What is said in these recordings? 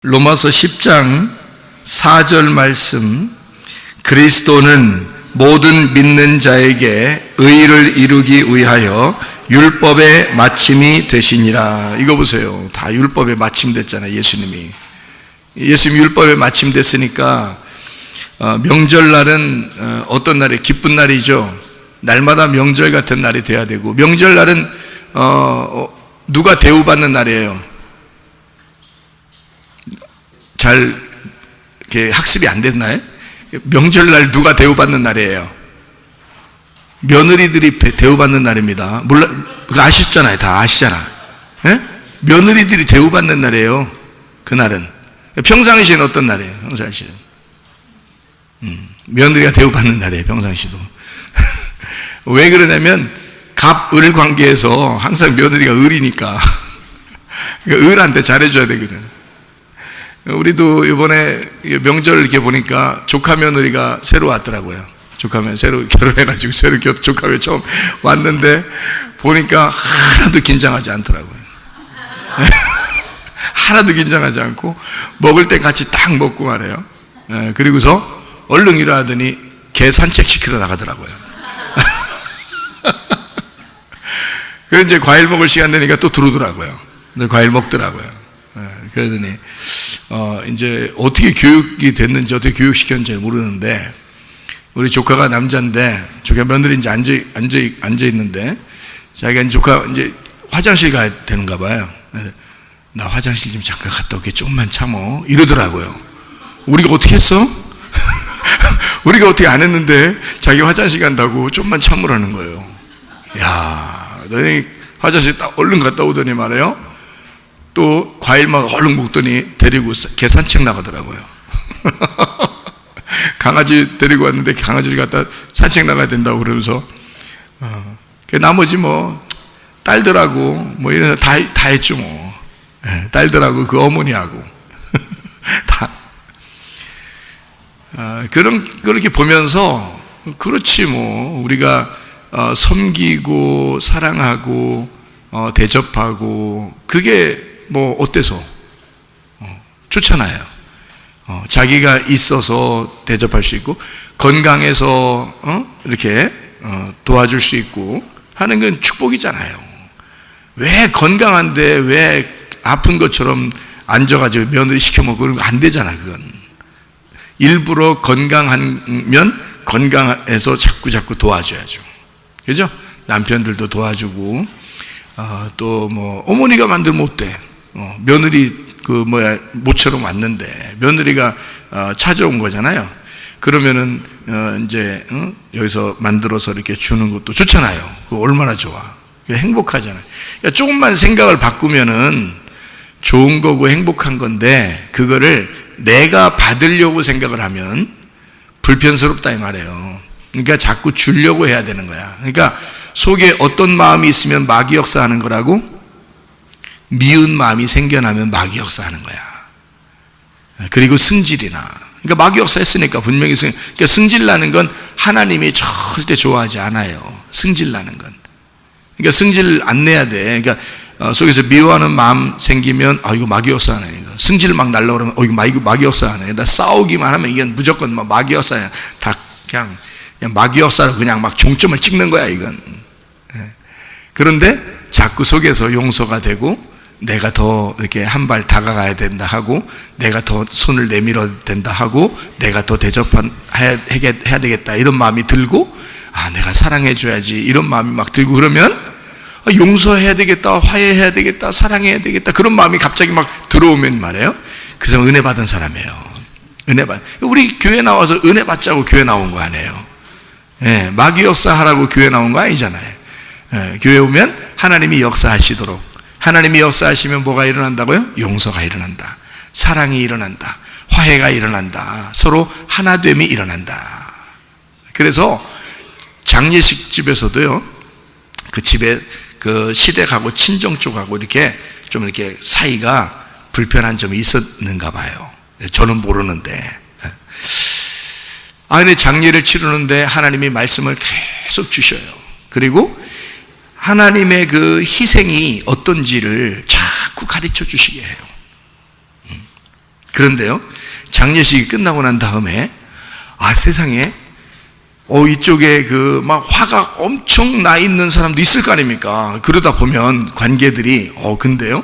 로마서 10장 4절 말씀, 그리스도는 모든 믿는 자에게 의를 이루기 위하여 율법의 마침이 되시니라. 이거 보세요. 다 율법에 마침됐잖아요. 예수님이 율법에 마침됐으니까 명절날은 어떤 날이에요? 기쁜 날이죠. 날마다 명절 같은 날이 돼야 되고, 명절날은 누가 대우받는 날이에요. 잘 이렇게 학습이 안 됐나요? 명절날 누가 대우받는 날이에요? 며느리들이 대우받는 날입니다. 물론 아시잖아요. 다 아시잖아. 예? 며느리들이 대우받는 날이에요. 그날은. 평상시에는 어떤 날이에요? 평상시에는 며느리가 대우받는 날이에요. 평상시도. 왜 그러냐면 갑을 관계에서 항상 며느리가 을이니까 을한테 잘해줘야 되거든. 우리도 이번에 명절 이렇게 보니까 조카 며느리가 새로 왔더라고요. 조카면 새로 결혼해가지고 새로 조카가 처음 왔는데 보니까 하나도 긴장하지 않더라고요. 하나도 긴장하지 않고 먹을 때 같이 딱 먹고 말해요. 그리고서 얼른 일어나더니 개 산책시키러 나가더라고요. 그래서 이제 과일 먹을 시간 되니까 또 들어오더라고요. 근데 과일 먹더라고요. 그러더니 이제 어떻게 교육이 됐는지, 어떻게 교육시켰는지 모르는데, 우리 조카가 남자인데, 조카 며느리 이제 앉아 있는데, 자기가 조카 이제 화장실 가야 되는가 봐요. 나 화장실 좀 잠깐 갔다 올게, 조금만 참어. 이러더라고요. 우리가 어떻게 했어? 우리가 어떻게 안 했는데, 자기 화장실 간다고 좀만 참으라는 거예요. 야, 너희 화장실 딱 얼른 갔다 오더니 말이에요. 또 과일만 얼른 먹더니 데리고 개 산책 나가더라고요. 강아지 데리고 왔는데 강아지를 갖다 산책 나가야 된다고 그러면서 나머지 뭐 딸들하고 뭐 이런 다 했죠 뭐. 딸들하고 그 어머니하고 다 그렇게 보면서, 그렇지 뭐 우리가 섬기고 사랑하고 대접하고, 그게 뭐 어때서 좋잖아요. 자기가 있어서 대접할 수 있고, 건강해서 이렇게 도와줄 수 있고 하는 건 축복이잖아요. 왜 건강한데 왜 아픈 것처럼 앉아가지고 며느리 시켜 먹고 그런 거 안 되잖아. 그건 일부러 건강하면 건강해서 자꾸 도와줘야죠. 그죠? 남편들도 도와주고, 또 뭐 어머니가 만들면 어때? 며느리 모처럼 왔는데 며느리가 찾아온 거잖아요. 그러면은 이제 여기서 만들어서 이렇게 주는 것도 좋잖아요. 그거 얼마나 좋아. 행복하잖아요. 그러니까 조금만 생각을 바꾸면은 좋은 거고 행복한 건데, 그거를 내가 받으려고 생각을 하면 불편스럽다 이 말이에요. 그러니까 자꾸 주려고 해야 되는 거야. 그러니까 속에 어떤 마음이 있으면 마귀 역사하는 거라고? 미운 마음이 생겨나면 마귀 역사하는 거야. 그리고 승질이나. 그러니까 마귀 역사했으니까 분명히 그러니까 승질나는 건 하나님이 절대 좋아하지 않아요. 승질나는 건. 그러니까 승질 안 내야 돼. 그러니까 속에서 미워하는 마음 생기면 이거 마귀 역사하네. 승질 막 날라 그러면 이거 마귀 역사하네. 나 싸우기만 하면 이건 무조건 마귀 역사야. 다 그냥 마귀 역사로 그냥 막 종점을 찍는 거야 이건. 그런데 자꾸 속에서 용서가 되고, 내가 더 이렇게 한 발 다가가야 된다 하고, 내가 더 손을 내밀어야 된다 하고, 내가 더 대접해야 되겠다 이런 마음이 들고, 내가 사랑해 줘야지 이런 마음이 막 들고, 그러면 용서해야 되겠다, 화해해야 되겠다, 사랑해야 되겠다, 그런 마음이 갑자기 막 들어오면 말이에요. 그 사람 은혜 받은 사람이에요. 우리 교회 나와서 은혜 받자고 교회 나온 거 아니에요. 마귀 역사하라고 교회 나온 거 아니잖아요. 교회 오면 하나님이 역사하시도록, 하나님이 역사하시면 뭐가 일어난다고요? 용서가 일어난다, 사랑이 일어난다, 화해가 일어난다, 서로 하나됨이 일어난다. 그래서 장례식 집에서도요, 그 집에 그 시댁하고 친정 쪽하고 이렇게 좀 이렇게 사이가 불편한 점이 있었는가 봐요. 저는 모르는데. 근데 장례를 치르는데 하나님이 말씀을 계속 주셔요. 그리고 하나님의 그 희생이 어떤지를 자꾸 가르쳐 주시게 해요. 그런데요, 장례식이 끝나고 난 다음에 세상에 이쪽에 막 화가 엄청 나 있는 사람도 있을 거 아닙니까? 그러다 보면 관계들이 근데요,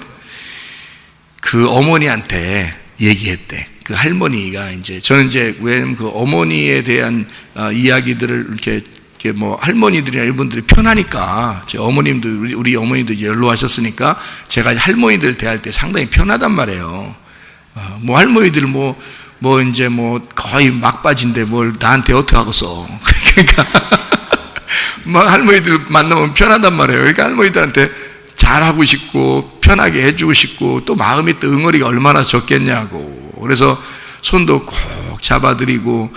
그 어머니한테 얘기했대. 그 할머니가 저는 왜냐면 그 어머니에 대한 이야기들을 이렇게 뭐 할머니들이나 이분들이 편하니까, 제 어머님도 우리 어머니도 연로하셨으니까 제가 할머니들 대할 때 상당히 편하단 말이에요. 뭐 할머니들 뭐 거의 막바지인데 뭘 나한테 어떻게 하겠어. 그러니까 막 할머니들 만나면 편하단 말이에요. 그러니까 할머니들한테 잘하고 싶고 편하게 해주고 싶고, 또 마음이 또 응어리가 얼마나 적겠냐고. 그래서 손도 꼭 잡아드리고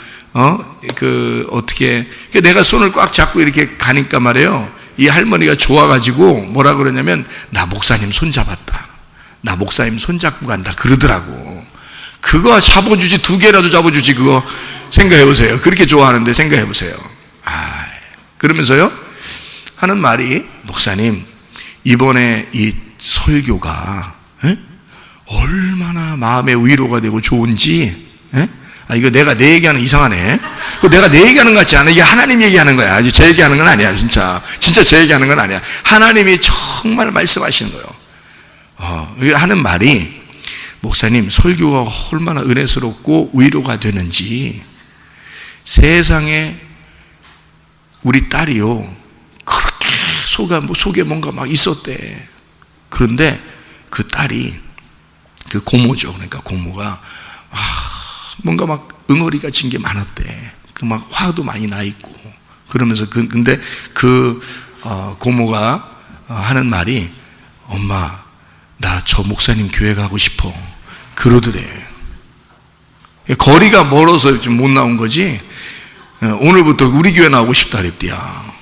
어떻게 내가 손을 꽉 잡고 이렇게 가니까 말이에요, 이 할머니가 좋아가지고 뭐라 그러냐면, 나 목사님 손 잡았다, 나 목사님 손 잡고 간다 그러더라고. 그거 잡아주지, 2개라도 잡아주지. 그거 생각해보세요. 그렇게 좋아하는데 생각해보세요. 그러면서요 하는 말이, 목사님 이번에 이 설교가 얼마나 마음의 위로가 되고 좋은지. 이거 내가 내 얘기하는 이상하네. 그거 내가 내 얘기하는 것 같지 않아? 이게 하나님 얘기하는 거야. 제 얘기하는 건 아니야. 진짜 제 얘기하는 건 아니야. 하나님이 정말 말씀하시는 거예요. 하는 말이, 목사님 설교가 얼마나 은혜스럽고 위로가 되는지, 세상에 우리 딸이요 그렇게 속에 뭔가 막 있었대. 그런데 그 딸이, 그 고모죠. 그러니까 고모가 뭔가 막 응어리가 진 게 많았대. 막 화도 많이 나 있고. 그러면서 근데 고모가 하는 말이, 엄마 나 저 목사님 교회 가고 싶어 그러더래. 거리가 멀어서 좀 못 나온 거지, 오늘부터 우리 교회 나오고 싶다 그랬대야.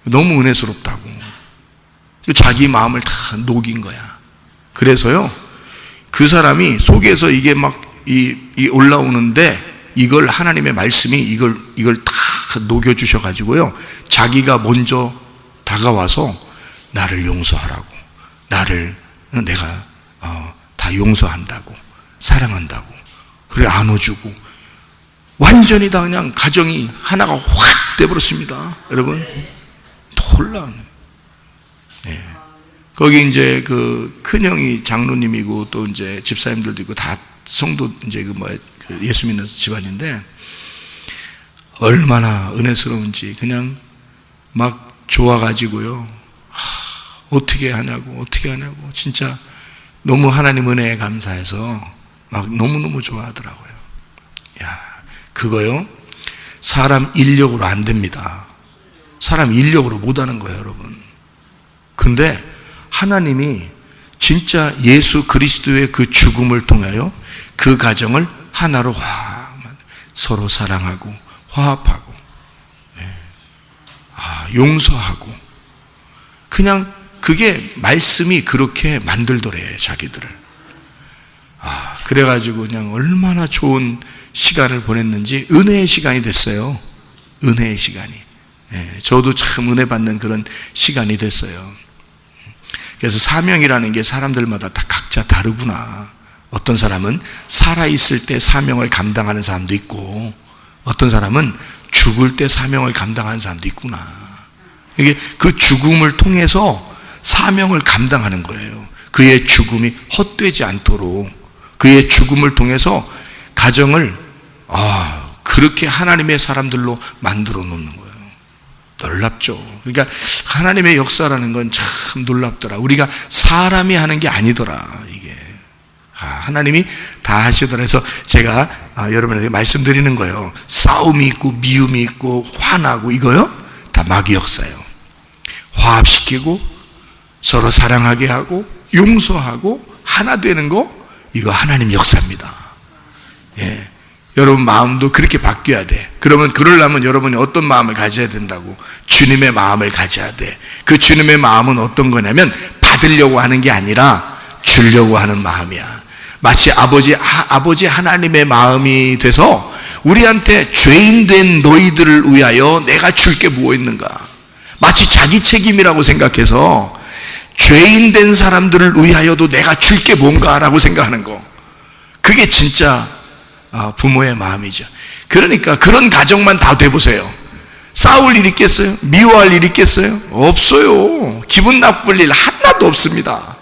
너무 은혜스럽다고. 자기 마음을 다 녹인 거야. 그래서요 그 사람이 속에서 이게 막 올라오는데, 이걸 하나님의 말씀이 이걸 다 녹여주셔 가지고요, 자기가 먼저 다가와서 나를 용서하라고, 나를 내가 다 용서한다고, 사랑한다고, 그래 안아주고, 완전히 다 그냥 가정이 하나가 확 돼버렸습니다. 여러분 놀라운. 거기 그 큰형이 장로님이고, 또 집사님들도 있고, 다 성도 예수 믿는 집안인데, 얼마나 은혜스러운지 그냥 막 좋아가지고요, 어떻게 하냐고 진짜 너무 하나님 은혜에 감사해서 막 너무너무 좋아하더라고요. 그거요 사람 인력으로 안 됩니다. 사람 인력으로 못 하는 거예요, 여러분. 근데 하나님이 진짜 예수 그리스도의 그 죽음을 통하여 그 가정을 하나로 서로 사랑하고 화합하고, 용서하고, 그냥 그게 말씀이 그렇게 만들더래, 자기들을. 그래가지고 그냥 얼마나 좋은 시간을 보냈는지, 은혜의 시간이 됐어요. 은혜의 시간이. 저도 참 은혜 받는 그런 시간이 됐어요. 그래서 사명이라는 게 사람들마다 다 각자 다르구나. 어떤 사람은 살아있을 때 사명을 감당하는 사람도 있고, 어떤 사람은 죽을 때 사명을 감당하는 사람도 있구나. 이게 그 죽음을 통해서 사명을 감당하는 거예요. 그의 죽음이 헛되지 않도록 그의 죽음을 통해서 가정을 그렇게 하나님의 사람들로 만들어 놓는 거예요. 놀랍죠. 그러니까 하나님의 역사라는 건 참 놀랍더라. 우리가 사람이 하는 게 아니더라. 이게 하나님이 다 하시더라. 해서 제가 여러분에게 말씀드리는 거예요. 싸움이 있고 미움이 있고 화나고, 이거요 다 마귀 역사예요. 화합시키고 서로 사랑하게 하고 용서하고 하나 되는 거, 이거 하나님 역사입니다. 여러분 마음도 그렇게 바뀌어야 돼. 그러려면 여러분이 어떤 마음을 가져야 된다고? 주님의 마음을 가져야 돼. 그 주님의 마음은 어떤 거냐면, 받으려고 하는 게 아니라 주려고 하는 마음이야. 마치 아버지 하나님의 마음이 돼서 우리한테 죄인 된 너희들을 위하여 내가 줄 게 뭐 있는가, 마치 자기 책임이라고 생각해서 죄인 된 사람들을 위하여도 내가 줄 게 뭔가라고 생각하는 거, 그게 진짜 부모의 마음이죠. 그러니까 그런 가정만 다 돼보세요. 싸울 일 있겠어요? 미워할 일 있겠어요? 없어요. 기분 나쁠 일 하나도 없습니다.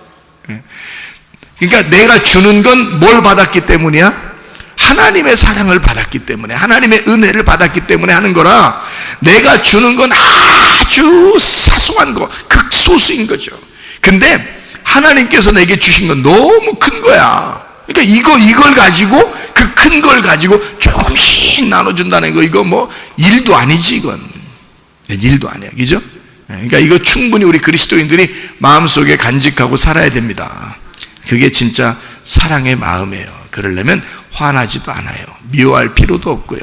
그러니까 내가 주는 건 뭘 받았기 때문이야? 하나님의 사랑을 받았기 때문에, 하나님의 은혜를 받았기 때문에 하는 거라, 내가 주는 건 아주 사소한 거, 극소수인 거죠. 근데 하나님께서 내게 주신 건 너무 큰 거야. 그러니까 이걸 가지고, 그 큰 걸 가지고 조금씩 나눠준다는 거, 이거 뭐 일도 아니지. 이건 일도 아니야, 그죠? 그러니까 이거 충분히 우리 그리스도인들이 마음속에 간직하고 살아야 됩니다. 그게 진짜 사랑의 마음이에요. 그러려면 화나지도 않아요. 미워할 필요도 없고요.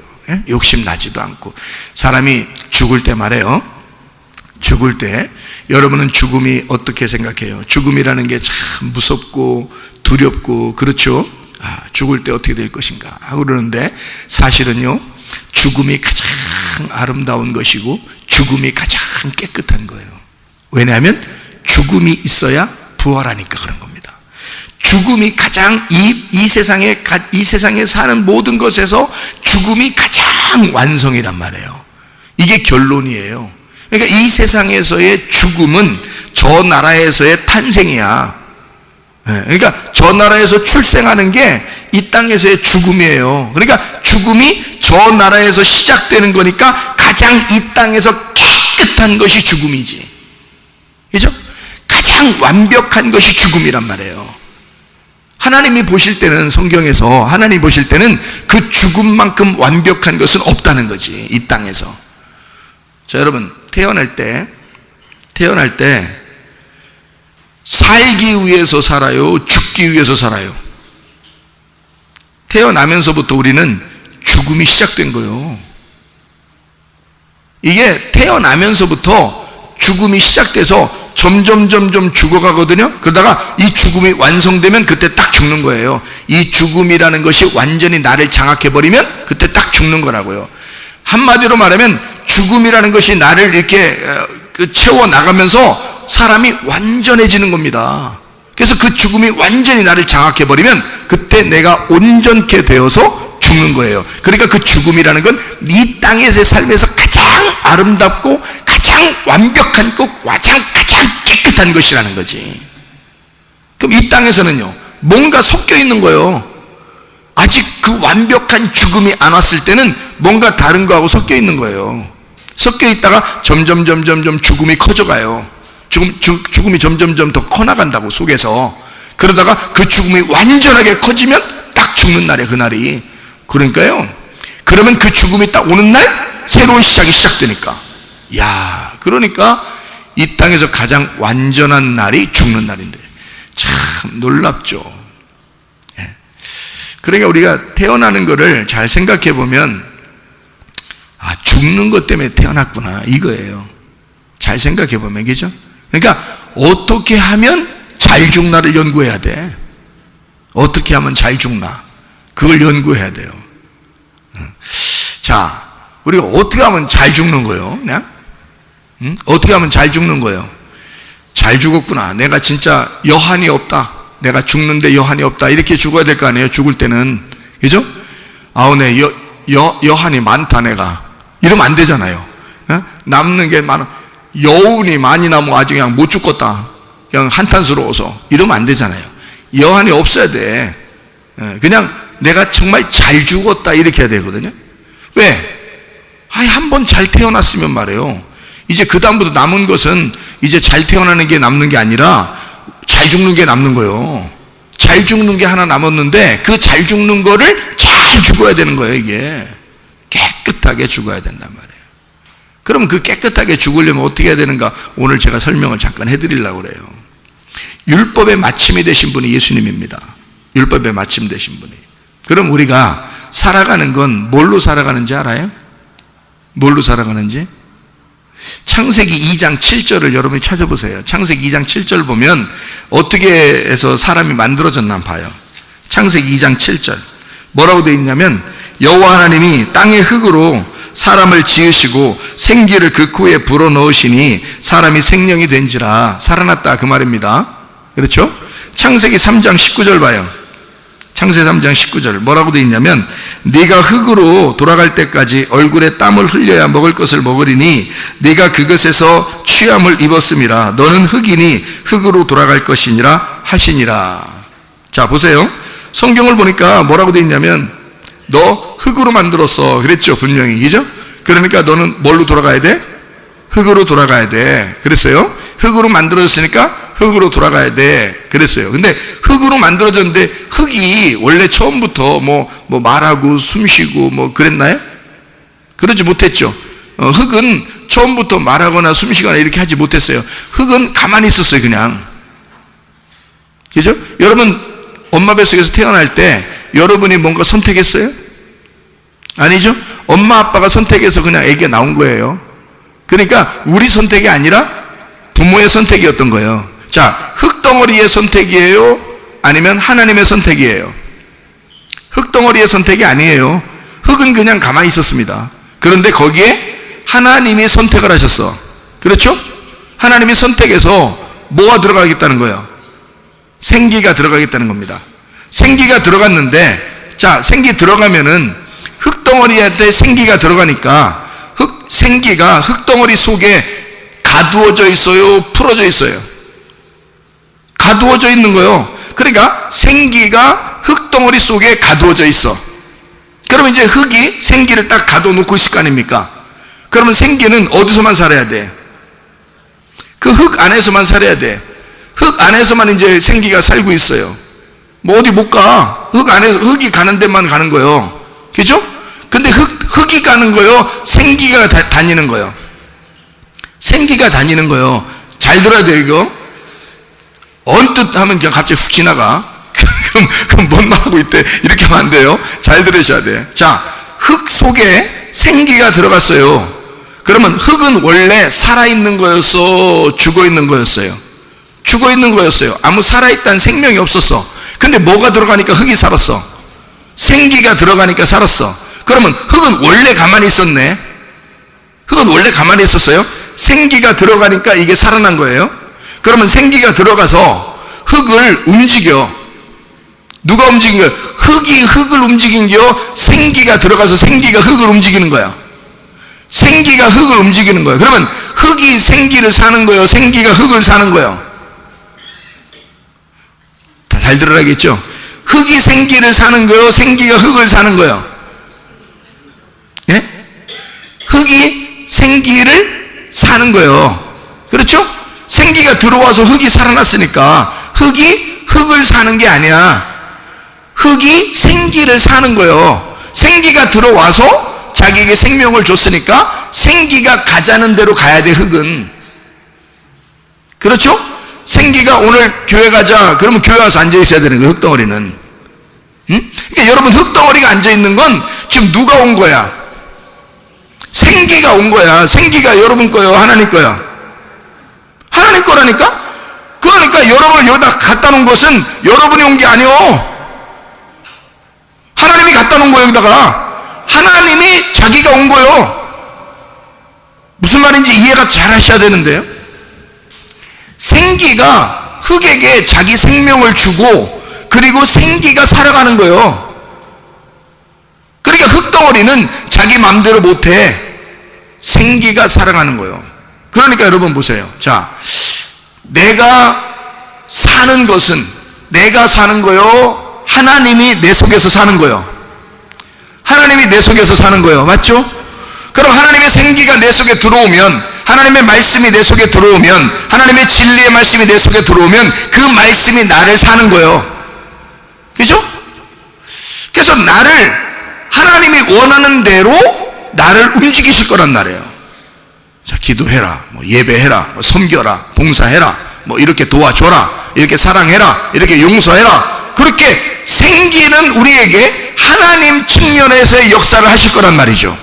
욕심 나지도 않고. 사람이 죽을 때 말해요. 죽을 때 여러분은 죽음이 어떻게 생각해요? 죽음이라는 게 참 무섭고 두렵고 그렇죠? 죽을 때 어떻게 될 것인가 하고 그러는데, 사실은요, 죽음이 가장 아름다운 것이고 죽음이 가장 깨끗한 거예요. 왜냐하면 죽음이 있어야 부활하니까 그런 겁니다. 죽음이 가장 이 세상에 사는 모든 것에서 죽음이 가장 완성이란 말이에요. 이게 결론이에요. 그러니까 이 세상에서의 죽음은 저 나라에서의 탄생이야. 그러니까 저 나라에서 출생하는 게 이 땅에서의 죽음이에요. 그러니까 죽음이 저 나라에서 시작되는 거니까 가장 이 땅에서 깨끗한 것이 죽음이지. 그죠? 가장 완벽한 것이 죽음이란 말이에요. 하나님이 보실 때는, 성경에서 하나님이 보실 때는 그 죽음만큼 완벽한 것은 없다는 거지, 이 땅에서. 자, 여러분, 태어날 때 살기 위해서 살아요? 죽기 위해서 살아요? 태어나면서부터 우리는 죽음이 시작된 거예요. 이게 태어나면서부터 죽음이 시작돼서 점점 죽어가거든요. 그러다가 이 죽음이 완성되면 그때 딱 죽는 거예요. 이 죽음이라는 것이 완전히 나를 장악해버리면 그때 딱 죽는 거라고요. 한마디로 말하면 죽음이라는 것이 나를 이렇게 채워나가면서 사람이 완전해지는 겁니다. 그래서 그 죽음이 완전히 나를 장악해버리면 그때 내가 온전케 되어서 죽는 거예요. 그러니까 그 죽음이라는 건 이 땅에서의 삶에서 가장 아름답고 가장 완벽한 것, 가장 깨끗한 것이라는 거지. 그럼 이 땅에서는요, 뭔가 섞여 있는 거예요. 아직 그 완벽한 죽음이 안 왔을 때는 뭔가 다른 거하고 섞여 있는 거예요. 섞여 있다가 점점 죽음이 커져가요. 죽음이 점점 더 커나간다고, 속에서. 그러다가 그 죽음이 완전하게 커지면 딱 죽는 날이에요, 그날이. 그러니까요, 그러면 그 죽음이 딱 오는 날 새로운 시작이 시작되니까. 그러니까 이 땅에서 가장 완전한 날이 죽는 날인데 참 놀랍죠. 그러니까 우리가 태어나는 거를 잘 생각해 보면, 죽는 것 때문에 태어났구나, 이거예요. 잘 생각해 보면, 그죠? 그러니까 어떻게 하면 잘 죽나를 연구해야 돼. 어떻게 하면 잘 죽나, 그걸 연구해야 돼요. 자, 우리가 어떻게 하면 잘 죽는 거예요? 그냥? 어떻게 하면 잘 죽는 거예요? 잘 죽었구나, 내가 진짜 여한이 없다, 내가 죽는데 여한이 없다, 이렇게 죽어야 될 거 아니에요, 죽을 때는. 그죠? 네, 여한이 많다, 내가. 이러면 안 되잖아요. 남는 게 많아. 여운이 많이 나면 아직 그냥 못 죽겠다, 그냥 한탄스러워서. 이러면 안 되잖아요. 여한이 없어야 돼. 그냥 내가 정말 잘 죽었다, 이렇게 해야 되거든요. 왜? 한 번 잘 태어났으면 말이에요, 이제 그 다음부터 남은 것은 이제 잘 태어나는 게 남는 게 아니라 잘 죽는 게 남는 거예요. 잘 죽는 게 하나 남았는데 그 잘 죽는 거를 잘 죽어야 되는 거예요. 이게 깨끗하게 죽어야 된단 말이에요. 그럼 그 깨끗하게 죽으려면 어떻게 해야 되는가, 오늘 제가 설명을 잠깐 해드리려고 그래요. 율법의 마침이 되신 분이 예수님입니다. 율법의 마침 되신 분이. 그럼 우리가 살아가는 건 뭘로 살아가는지 알아요? 뭘로 살아가는지? 창세기 2장 7절을 여러분이 찾아보세요. 창세기 2장 7절 보면 어떻게 해서 사람이 만들어졌나 봐요. 창세기 2장 7절 뭐라고 되어 있냐면, 여호와 하나님이 땅의 흙으로 사람을 지으시고 생기를 그 코에 불어넣으시니 사람이 생명이 된지라. 살아났다 그 말입니다. 그렇죠? 창세기 3장 19절 봐요. 창세기 3장 19절 뭐라고 되어 있냐면 네가 흙으로 돌아갈 때까지 얼굴에 땀을 흘려야 먹을 것을 먹으리니 네가 그것에서 취함을 입었음이라. 너는 흙이니 흙으로 돌아갈 것이니라 하시니라. 자 보세요. 성경을 보니까 뭐라고 되어 있냐면 너 흙으로 만들었어 그랬죠 분명히. 그죠? 그러니까 너는 뭘로 돌아가야 돼? 흙으로 돌아가야 돼 그랬어요. 흙으로 만들어졌으니까 흙으로 돌아가야 돼 그랬어요. 근데 흙으로 만들어졌는데 흙이 원래 처음부터 뭐 말하고 숨쉬고 뭐 그랬나요? 그러지 못했죠. 흙은 처음부터 말하거나 숨쉬거나 이렇게 하지 못했어요. 흙은 가만히 있었어요 그냥. 그죠? 여러분 엄마 뱃속에서 태어날 때 여러분이 뭔가 선택했어요? 아니죠? 엄마 아빠가 선택해서 그냥 애기가 나온 거예요. 그러니까 우리 선택이 아니라 부모의 선택이었던 거예요. 자, 흙덩어리의 선택이에요? 아니면 하나님의 선택이에요? 흙덩어리의 선택이 아니에요. 흙은 그냥 가만히 있었습니다. 그런데 거기에 하나님이 선택을 하셨어. 그렇죠? 하나님이 선택해서 뭐가 들어가겠다는 거예요? 생기가 들어가겠다는 겁니다. 생기가 들어갔는데, 자, 생기 들어가면은 흙덩어리한테 생기가 들어가니까 생기가 흙덩어리 속에 가두어져 있어요? 풀어져 있어요? 가두어져 있는 거예요. 그러니까 생기가 흙덩어리 속에 가두어져 있어. 그러면 이제 흙이 생기를 딱 가둬놓고 있을 거 아닙니까? 그러면 생기는 어디서만 살아야 돼? 그 흙 안에서만 살아야 돼. 흙 안에서만 이제 생기가 살고 있어요. 뭐 어디 못 가. 흙 안에서, 흙이 가는 데만 가는 거예요. 그죠? 근데 흙이 가는 거예요? 생기가 다니는 거예요? 생기가 다니는 거예요. 잘 들어야 돼요, 이거. 언뜻 하면 그냥 갑자기 훅 지나가. 그럼 뭔 말 하고 있대. 이렇게 하면 안 돼요. 잘 들으셔야 돼. 자, 흙 속에 생기가 들어갔어요. 그러면 흙은 원래 살아있는 거였어? 죽어있는 거였어요? 죽어있는 거였어요. 아무 살아있다는 생명이 없었어. 근데 뭐가 들어가니까 흙이 살았어? 생기가 들어가니까 살았어. 그러면 흙은 원래 가만히 있었네. 흙은 원래 가만히 있었어요. 생기가 들어가니까 이게 살아난 거예요. 그러면 생기가 들어가서 흙을 움직여. 누가 움직인 거예요? 흙이 흙을 움직인겨? 생기가 들어가서 생기가 흙을 움직이는 거야. 생기가 흙을 움직이는 거예요. 그러면 흙이 생기를 사는 거예요? 생기가 흙을 사는 거예요? 잘 들어야겠죠? 흙이 생기를 사는 거예요? 생기가 흙을 사는 거예요? 예? 흙이 생기를 사는 거예요. 그렇죠? 생기가 들어와서 흙이 살아났으니까 흙이 흙을 사는 게 아니야. 흙이 생기를 사는 거예요. 생기가 들어와서 자기에게 생명을 줬으니까 생기가 가자는 대로 가야 돼, 흙은. 그렇죠? 생기가 오늘 교회 가자 그러면 교회 와서 앉아 있어야 되는 거예요, 흙덩어리는. 응? 그러니까 여러분 흙덩어리가 앉아 있는 건 지금 누가 온 거야? 생기가 온 거야. 생기가 여러분 거예요, 하나님 거야? 하나님 거라니까? 그러니까 여러분을 여기다 갖다 놓은 것은 여러분이 온 게 아니오. 하나님이 갖다 놓은 거예요, 여기다가. 하나님이 자기가 온 거예요. 무슨 말인지 이해가 잘 하셔야 되는데요. 생기가 흙에게 자기 생명을 주고 그리고 생기가 살아가는 거예요. 그러니까 흙덩어리는 자기 마음대로 못해. 생기가 살아가는 거예요. 그러니까 여러분 보세요. 자, 내가 사는 것은 내가 사는 거요? 하나님이 내 속에서 사는 거예요? 하나님이 내 속에서 사는 거예요. 맞죠? 그럼 하나님의 생기가 내 속에 들어오면, 하나님의 말씀이 내 속에 들어오면, 하나님의 진리의 말씀이 내 속에 들어오면 그 말씀이 나를 사는 거예요. 그죠? 그래서 나를 하나님이 원하는 대로 나를 움직이실 거란 말이에요. 자, 기도해라, 뭐 예배해라, 뭐 섬겨라, 봉사해라, 뭐 이렇게 도와줘라, 이렇게 사랑해라, 이렇게 용서해라. 그렇게 생기는 우리에게 하나님 측면에서의 역사를 하실 거란 말이죠.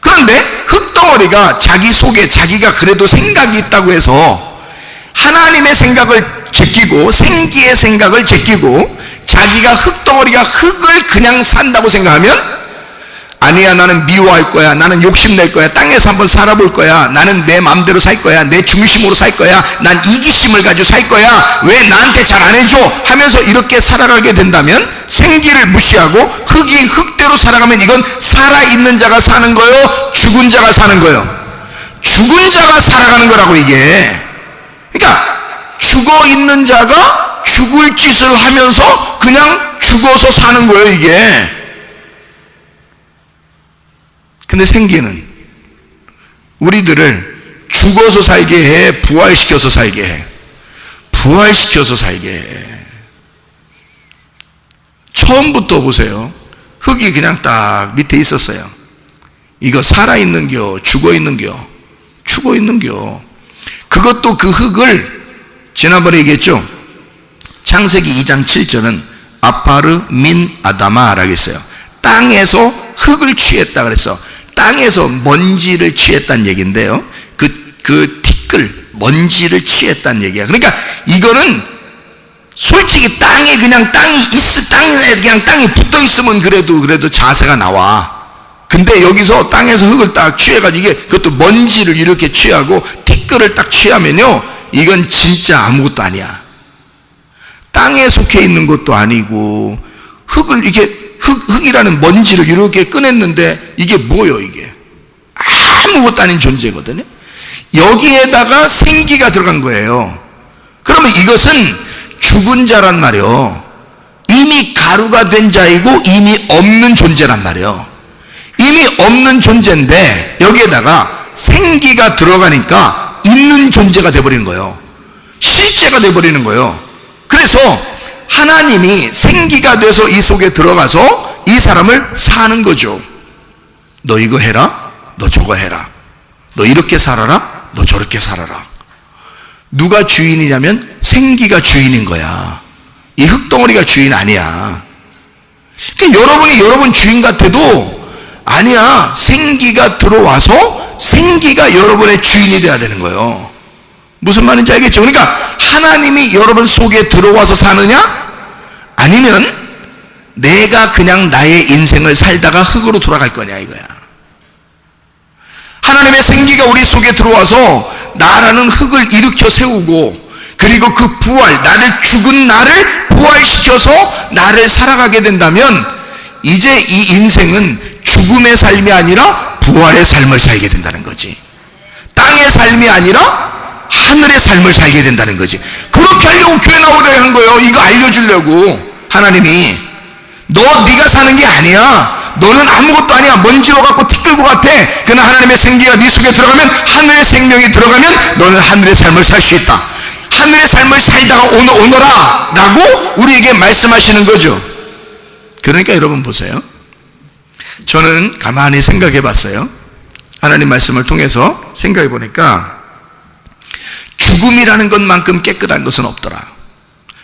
그런데 흙덩어리가 자기 속에 자기가 그래도 생각이 있다고 해서 하나님의 생각을 제끼고 생기의 생각을 제끼고 자기가 흙덩어리가 흙을 그냥 산다고 생각하면 아니야, 나는 미워할 거야, 나는 욕심낼 거야, 땅에서 한번 살아볼 거야, 나는 내 마음대로 살 거야, 내 중심으로 살 거야, 난 이기심을 가지고 살 거야, 왜 나한테 잘 안 해줘 하면서 이렇게 살아가게 된다면 생기를 무시하고 흙대로 살아가면 이건 살아있는 자가 사는 거요, 죽은 자가 사는 거요? 죽은 자가 살아가는 거라고. 이게 그러니까 죽어있는 자가 죽을 짓을 하면서 그냥 죽어서 사는 거예요, 이게. 근데 생기는 우리들을 죽어서 살게 해, 부활시켜서 살게 해. 부활시켜서 살게 해. 처음부터 보세요. 흙이 그냥 딱 밑에 있었어요. 이거 살아있는겨, 죽어있는겨? 죽어있는겨. 그것도 그 흙을 지난번에 얘기했죠. 창세기 2장 7절은 아파르 민 아다마라고 했어요. 땅에서 흙을 취했다 그랬어. 땅에서 먼지를 취했다는 얘기인데요, 그 티끌 먼지를 취했다는 얘기야. 그러니까 이거는 솔직히 땅에 그냥 땅에 그냥 땅이 붙어 있으면 그래도 자세가 나와. 근데 여기서 땅에서 흙을 딱 취해가지고 이게 그것도 먼지를 이렇게 취하고 티끌을 딱 취하면요, 이건 진짜 아무것도 아니야. 땅에 속해 있는 것도 아니고 흙을 이렇게 흙이라는 먼지를 이렇게 꺼냈는데 이게 뭐예요? 이게 아무것도 아닌 존재거든요. 여기에다가 생기가 들어간 거예요. 그러면 이것은 죽은 자란 말이요, 이미 가루가 된 자이고 이미 없는 존재란 말이에요. 이미 없는 존재인데 여기에다가 생기가 들어가니까 있는 존재가 돼버리는 거예요. 실제가 돼버리는 거예요. 그래서 하나님이 생기가 돼서 이 속에 들어가서 이 사람을 사는 거죠. 너 이거 해라, 너 저거 해라, 너 이렇게 살아라, 너 저렇게 살아라. 누가 주인이냐면 생기가 주인인 거야. 이 흙덩어리가 주인 아니야. 그러니까 여러분이 여러분 주인 같아도 아니야. 생기가 들어와서 생기가 여러분의 주인이 돼야 되는 거예요. 무슨 말인지 알겠죠? 그러니까 하나님이 여러분 속에 들어와서 사느냐, 아니면 내가 그냥 나의 인생을 살다가 흙으로 돌아갈 거냐, 이거야. 하나님의 생기가 우리 속에 들어와서 나라는 흙을 일으켜 세우고, 그리고 그 부활, 나를 죽은 나를 부활시켜서 나를 살아가게 된다면 이제 이 인생은 죽음의 삶이 아니라 부활의 삶을 살게 된다는 거지. 땅의 삶이 아니라 하늘의 삶을 살게 된다는 거지. 그렇게 하려고 교회 나오게 한 거예요. 이거 알려주려고. 하나님이 네가 사는 게 아니야. 너는 아무것도 아니야. 먼지로 갖고 티끌고 같아. 그러나 하나님의 생기가 네 속에 들어가면, 하늘의 생명이 들어가면 너는 하늘의 삶을 살 수 있다. 하늘의 삶을 살다가 오너라 라고 우리에게 말씀하시는 거죠. 그러니까 여러분 보세요. 저는 가만히 생각해 봤어요. 하나님 말씀을 통해서 생각해 보니까 죽음이라는 것만큼 깨끗한 것은 없더라.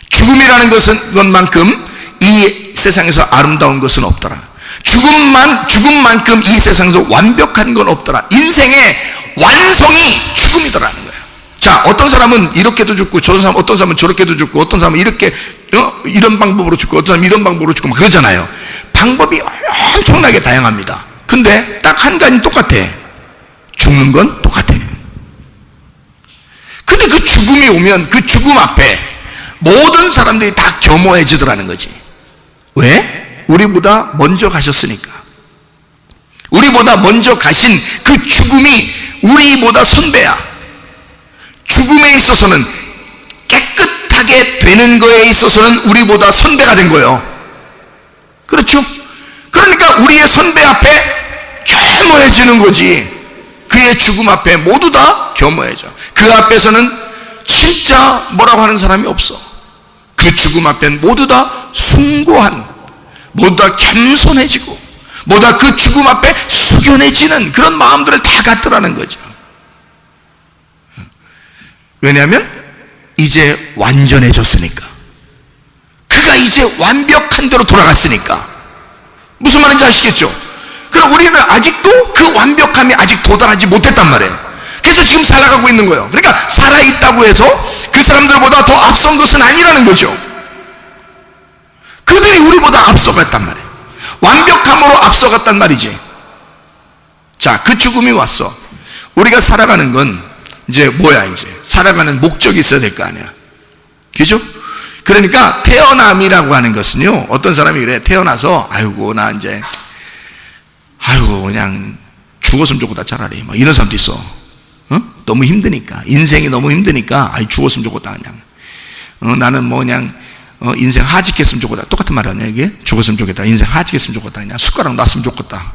죽음이라는 것만큼 이 세상에서 아름다운 것은 없더라. 죽음만큼 이 세상에서 완벽한 건 없더라. 인생의 완성이 죽음이더라는 거예요. 자, 어떤 사람은 이렇게도 죽고, 어떤 사람은 저렇게도 죽고, 어떤 사람은 이렇게 이런 방법으로 죽고, 어떤 사람은 이런 방법으로 죽고, 그러잖아요. 방법이 엄청나게 다양합니다. 근데 딱 한 가지는 똑같아. 죽는 건 똑같아. 근데 그 죽음이 오면 그 죽음 앞에 모든 사람들이 다 겸허해지더라는 거지. 왜? 우리보다 먼저 가셨으니까. 우리보다 먼저 가신 그 죽음이 우리보다 선배야. 죽음에 있어서는, 깨끗하게 되는 거에 있어서는 우리보다 선배가 된 거예요. 그렇죠? 그러니까 우리의 선배 앞에 겸허해지는 거지. 그의 죽음 앞에 모두 다 겸허해져. 그 앞에서는 진짜 뭐라고 하는 사람이 없어. 그 죽음 앞엔 모두 다 숭고한, 모두 다 겸손해지고, 모두 다 그 죽음 앞에 숙연해지는 그런 마음들을 다 갖더라는 거죠. 왜냐하면 이제 완전해졌으니까. 그가 이제 완벽한 대로 돌아갔으니까. 무슨 말인지 아시겠죠? 그럼 우리는 아직도 그 완벽함이 아직 도달하지 못했단 말이에요. 그래서 지금 살아가고 있는 거예요. 그러니까 살아있다고 해서 그 사람들보다 더 앞선 것은 아니라는 거죠. 그들이 우리보다 앞서갔단 말이에요. 완벽함으로 앞서갔단 말이지. 자, 그 죽음이 왔어. 우리가 살아가는 건 이제 뭐야, 이제 살아가는 목적이 있어야 될 거 아니야. 그죠? 그러니까 태어남이라고 하는 것은요, 어떤 사람이 그래, 태어나서 아이고 나 이제 아이고 그냥 죽었으면 좋겠다 차라리, 막 이런 사람도 있어. 너무 힘드니까, 인생이 너무 힘드니까 아이 죽었으면 좋겠다 그냥. 나는 뭐 그냥 인생 하직했으면 좋겠다. 똑같은 말 아니야 이게? 죽었으면 좋겠다, 인생 하직했으면 좋겠다, 그냥 숟가락 놨으면 좋겠다,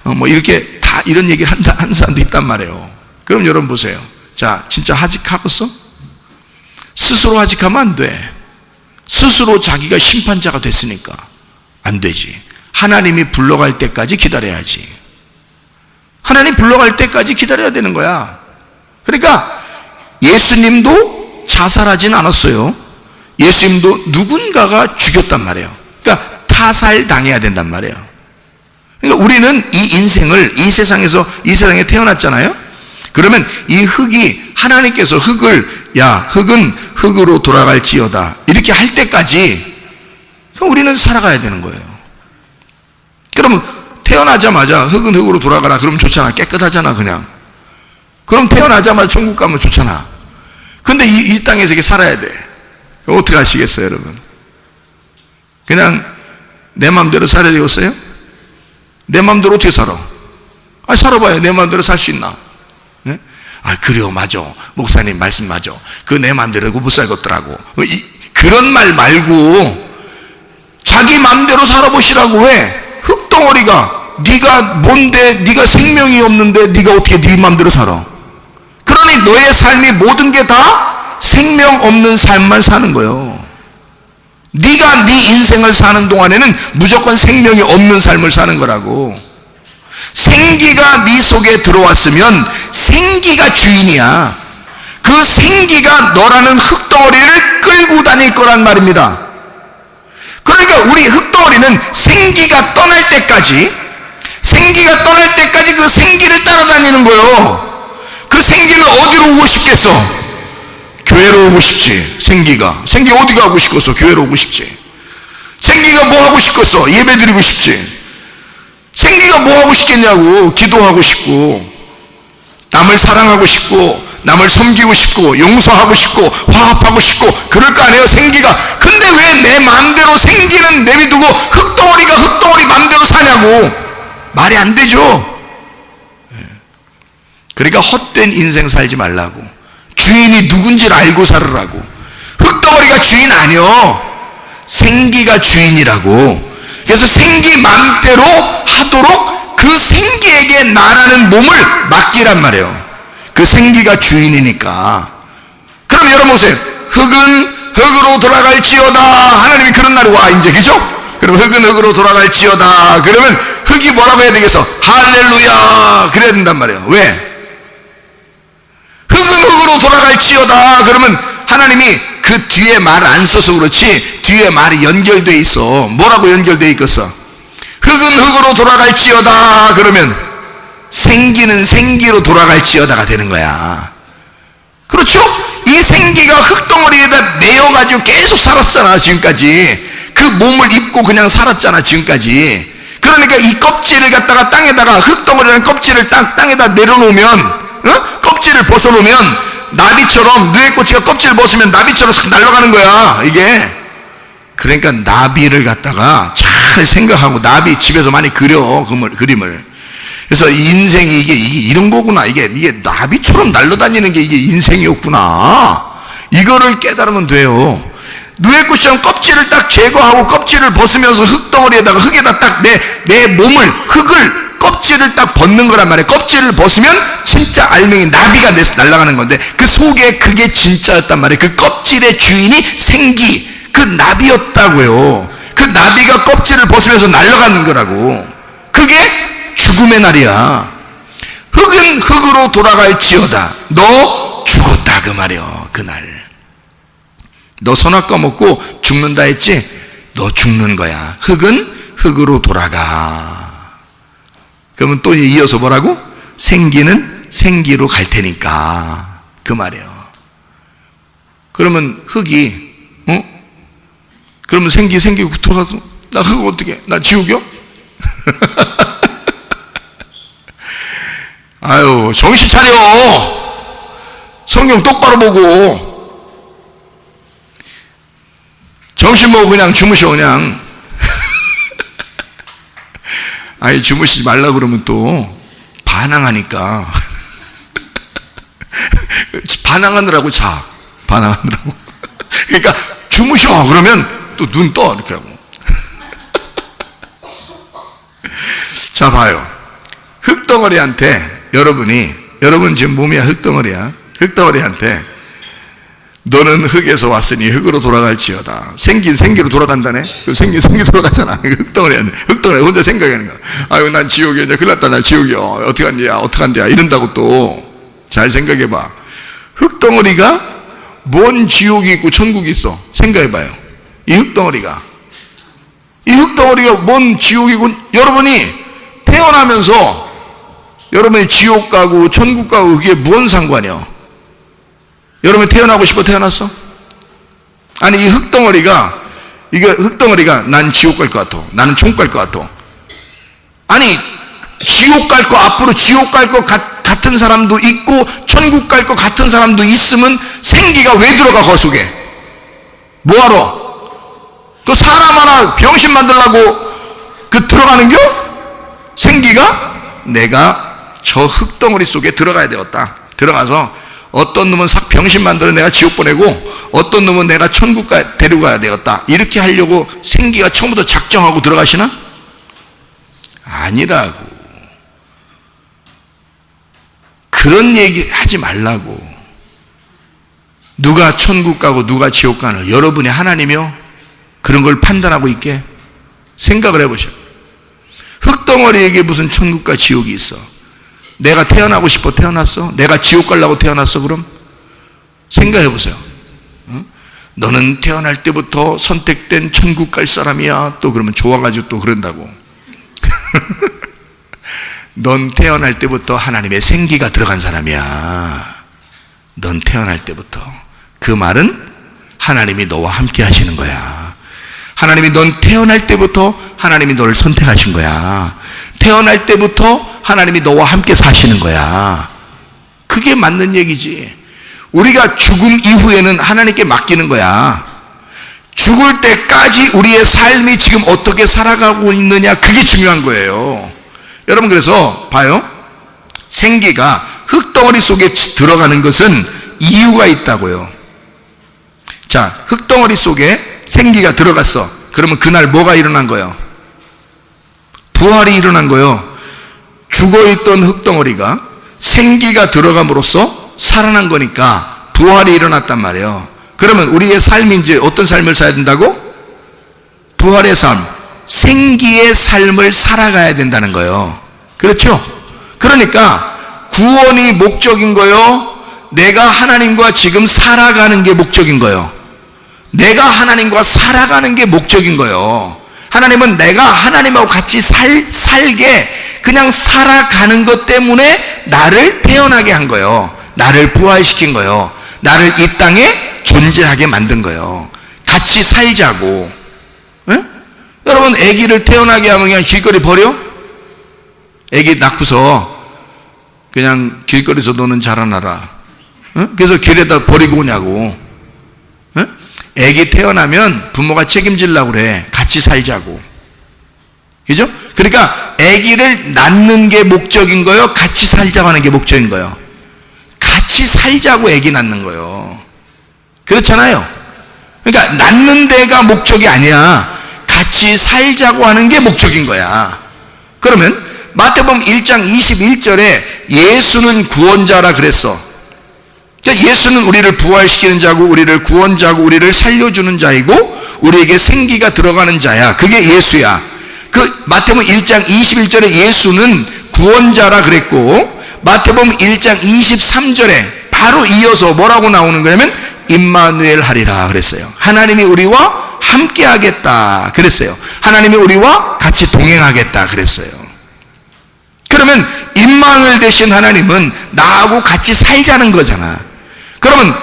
뭐 이렇게 다 이런 얘기를 하는 사람도 있단 말이에요. 그럼 여러분 보세요. 자, 진짜 하직하겠어? 스스로 하직하면 안 돼. 스스로 자기가 심판자가 됐으니까 안 되지. 하나님이 불러갈 때까지 기다려야지. 하나님 불러갈 때까지 기다려야 되는 거야. 그러니까 예수님도 자살하진 않았어요. 예수님도 누군가가 죽였단 말이에요. 그러니까 타살당해야 된단 말이에요. 그러니까 우리는 이 인생을, 이 세상에 태어났잖아요. 그러면 이 흙이, 하나님께서 흙을, 야, 흙은 흙으로 돌아갈지어다, 이렇게 할 때까지 우리는 살아가야 되는 거예요. 그러면 태어나자마자 흙은 흙으로 돌아가라 그러면 좋잖아. 깨끗하잖아 그냥. 그럼 태어나자마자 천국 가면 좋잖아. 근데 이 땅에서 이렇게 살아야 돼. 어떻게 하시겠어요 여러분? 그냥 내 마음대로 살아야 되겠어요? 내 마음대로 어떻게 살아? 살아봐요. 내 마음대로 살 수 있나? 네? 그래요, 맞아, 목사님 말씀 맞아, 그 내 마음대로 못 살겠더라고, 그런 말 말고 자기 마음대로 살아보시라고 해. 흙덩어리가, 네가 뭔데, 네가 생명이 없는데 네가 어떻게 네 마음대로 살아? 그러니 너의 삶이 모든 게 다 생명 없는 삶만 사는 거예요. 네가 네 인생을 사는 동안에는 무조건 생명이 없는 삶을 사는 거라고. 생기가 네 속에 들어왔으면 생기가 주인이야. 그 생기가 너라는 흙덩어리를 끌고 다닐 거란 말입니다. 그러니까 우리 흙덩어리는 생기가 떠날 때까지 그 생기를 따라다니는 거예요. 그 생기는 어디로 오고 싶겠어? 교회로 오고 싶지. 생기가 어디 가고 싶겠어? 교회로 오고 싶지. 생기가 뭐 하고 싶겠어? 예배 드리고 싶지. 생기가 뭐 하고 싶겠냐고. 기도하고 싶고, 남을 사랑하고 싶고, 남을 섬기고 싶고, 용서하고 싶고, 화합하고 싶고, 그럴 거 아니에요 생기가. 근데 왜 내 마음대로 생기는 내비두고 흙덩어리 마음대로 사냐고. 말이 안 되죠. 그러니까 헛된 인생 살지 말라고. 주인이 누군지를 알고 살으라고. 흙덩어리가 주인 아니요, 생기가 주인이라고. 그래서 생기 마음대로 하도록 그 생기에게 나라는 몸을 맡기란 말이에요. 그 생기가 주인이니까. 그럼 여러분 보세요. 흙은 흙으로 돌아갈지어다. 하나님이 그런 날이 와 이제, 그죠? 그럼 흙은 흙으로 돌아갈지어다. 그러면 흙이 뭐라고 해야 되겠어? 할렐루야 그래야 된단 말이에요. 왜? 흙은 흙으로 돌아갈지어다. 그러면 하나님이 그 뒤에 말을 안 써서 그렇지 뒤에 말이 연결되어 있어. 뭐라고 연결되어 있겠어? 흙은 흙으로 돌아갈지어다. 그러면 생기는 생기로 돌아갈지어다가 되는 거야. 그렇죠? 이 생기가 흙덩어리에다 내어가지고 계속 살았잖아 지금까지. 그 몸을 입고 그냥 살았잖아 지금까지. 그러니까 이 껍질을 갖다가 땅에다가, 흙덩어리라는 껍질을 땅에다 내려놓으면, 껍질을 벗어놓으면 나비처럼, 누에꽃이가 껍질을 벗으면 나비처럼 싹 날아가는 거야 이게. 그러니까 나비를 갖다가 잘 생각하고, 나비 집에서 많이 그려 그림을. 그래서 인생이 이게 이런 거구나. 이게 나비처럼 날아다니는 게 이게 인생이었구나. 이거를 깨달으면 돼요. 누에꽃처럼 껍질을 딱 제거하고 껍질을 벗으면서 흙덩어리에다가, 흙에다 딱 내 몸을, 흙을, 껍질을 딱 벗는 거란 말이에요. 껍질을 벗으면 진짜 알맹이 나비가 돼서 날아가는 건데, 그 속에 그게 진짜였단 말이에요. 그 껍질의 주인이 생기, 그 나비였다고요. 그 나비가 껍질을 벗으면서 날아가는 거라고. 그게 죽음의 날이야. 흙은 흙으로 돌아갈지어다. 너 죽었다 그 말이야. 그날 너 선악과 먹고 죽는다 했지? 너 죽는 거야. 흙은 흙으로 돌아가. 그러면 또 이어서 뭐라고? 생기는 생기로 갈 테니까 그 말이에요. 그러면 흙이 그러면 생기 돌아가서 나 흙 어떻게? 나 지옥이요? 아유, 정신 차려. 성경 똑바로 보고. 점심 먹고 그냥 주무셔, 그냥. 아니, 주무시지 말라 그러면 또 반항하니까. 반항하느라고 자. 반항하느라고. 그러니까 주무셔. 그러면 또 눈 떠. 이렇게 하고. 자, 봐요. 흙덩어리한테 여러분 지금 몸이야 흙덩어리야. 흙덩어리한테 너는 흙에서 왔으니 흙으로 돌아갈지어다. 생기로 돌아간다네. 생기 돌아가잖아. 흙덩어리 혼자 생각하는 거야. 아유, 난 지옥이야. 이제 큰일 났다. 나 지옥이야. 어떡한데야. 이런다고 또 잘 생각해봐. 흙덩어리가 뭔 지옥이 있고 천국이 있어? 생각해봐요. 이 흙덩어리가 뭔 지옥이고, 여러분이 태어나면서 여러분이 지옥 가고 천국 가고 그게 무슨 상관이야? 여러분이 태어나고 싶어 태어났어? 아니, 이 흙덩어리가 난 지옥 갈 것 같아. 나는 천국 갈 것 같아. 아니, 지옥 갈 거, 앞으로 지옥 갈 것 같은 사람도 있고 천국 갈 것 같은 사람도 있으면 생기가 왜 들어가 거 속에? 뭐하러? 또 사람 하나 병신 만들라고 들어가는겨? 생기가 내가 저 흙덩어리 속에 들어가야 되었다. 들어가서 어떤 놈은 병신 만들어 내가 지옥 보내고 어떤 놈은 내가 천국 데리고 가야 되었다. 이렇게 하려고 생기가 처음부터 작정하고 들어가시나? 아니라고. 그런 얘기 하지 말라고. 누가 천국 가고 누가 지옥 가는 여러분이 하나님이요? 그런 걸 판단하고 있게 생각을 해보셔. 흙덩어리에게 무슨 천국과 지옥이 있어? 내가 태어나고 싶어 태어났어? 내가 지옥 가려고 태어났어? 그럼 생각해 보세요. 너는 태어날 때부터 선택된 천국 갈 사람이야. 또 그러면 좋아가지고 또 그런다고. 넌 태어날 때부터 하나님의 생기가 들어간 사람이야. 넌 태어날 때부터. 그 말은 하나님이 너와 함께 하시는 거야. 하나님이 넌 태어날 때부터 하나님이 너를 선택하신 거야. 태어날 때부터 하나님이 너와 함께 사시는 거야. 그게 맞는 얘기지. 우리가 죽음 이후에는 하나님께 맡기는 거야. 죽을 때까지 우리의 삶이 지금 어떻게 살아가고 있느냐, 그게 중요한 거예요. 여러분, 그래서 봐요. 생기가 흙덩어리 속에 들어가는 것은 이유가 있다고요. 자, 흙덩어리 속에 생기가 들어갔어. 그러면 그날 뭐가 일어난 거예요? 부활이 일어난 거예요. 죽어있던 흙덩어리가 생기가 들어감으로써 살아난 거니까 부활이 일어났단 말이에요. 그러면 우리의 삶이 이제 어떤 삶을 살아야 된다고? 부활의 삶, 생기의 삶을 살아가야 된다는 거예요. 그렇죠? 그러니까 구원이 목적인 거요. 내가 하나님과 지금 살아가는 게 목적인 거예요. 내가 하나님과 살아가는 게 목적인 거예요. 하나님은 내가 하나님하고 같이 살게 그냥 살아가는 것 때문에 나를 태어나게 한 거예요. 나를 부활시킨 거예요. 나를 이 땅에 존재하게 만든 거예요. 같이 살자고. 에? 여러분, 아기를 태어나게 하면 그냥 길거리 버려? 아기 낳고서 그냥 길거리에서 너는 자라나라. 에? 그래서 길에다 버리고 오냐고. 에? 아기 태어나면 부모가 책임지려고 그래. 같이 살자고. 그죠? 그러니까 아기를 낳는 게 목적인 거예요? 같이 살자고 하는 게 목적인 거예요? 같이 살자고 아기 낳는 거예요. 그렇잖아요. 그러니까 낳는 데가 목적이 아니야. 같이 살자고 하는 게 목적인 거야. 그러면 마태복음 1장 21절에 예수는 구원자라 그랬어. 그러니까 예수는 우리를 부활시키는 자고 우리를 구원자고 우리를 살려주는 자이고 우리에게 생기가 들어가는 자야. 그게 예수야. 그 마태복음 1장 21절에 예수는 구원자라 그랬고 마태복음 1장 23절에 바로 이어서 뭐라고 나오는 거냐면 임마누엘 하리라 그랬어요. 하나님이 우리와 함께 하겠다 그랬어요. 하나님이 우리와 같이 동행하겠다 그랬어요. 그러면 임마누엘 되신 하나님은 나하고 같이 살자는 거잖아. 그러면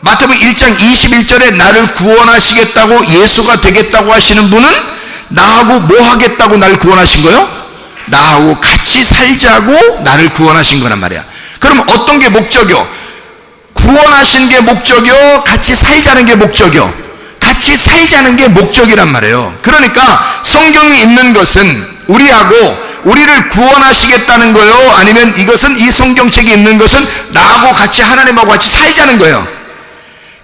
마태복음 1장 21절에 나를 구원하시겠다고 예수가 되겠다고 하시는 분은 나하고 뭐 하겠다고 날 구원하신 거요? 나하고 같이 살자고 나를 구원하신 거란 말이야. 그럼 어떤 게 목적이요? 구원하신 게 목적이요? 같이 살자는 게 목적이요? 같이 살자는 게 목적이란 말이에요. 그러니까 성경에 있는 것은 우리를 구원하시겠다는 거예요? 아니면 이것은 이 성경책에 있는 것은 나하고 같이 하나님하고 같이 살자는 거예요?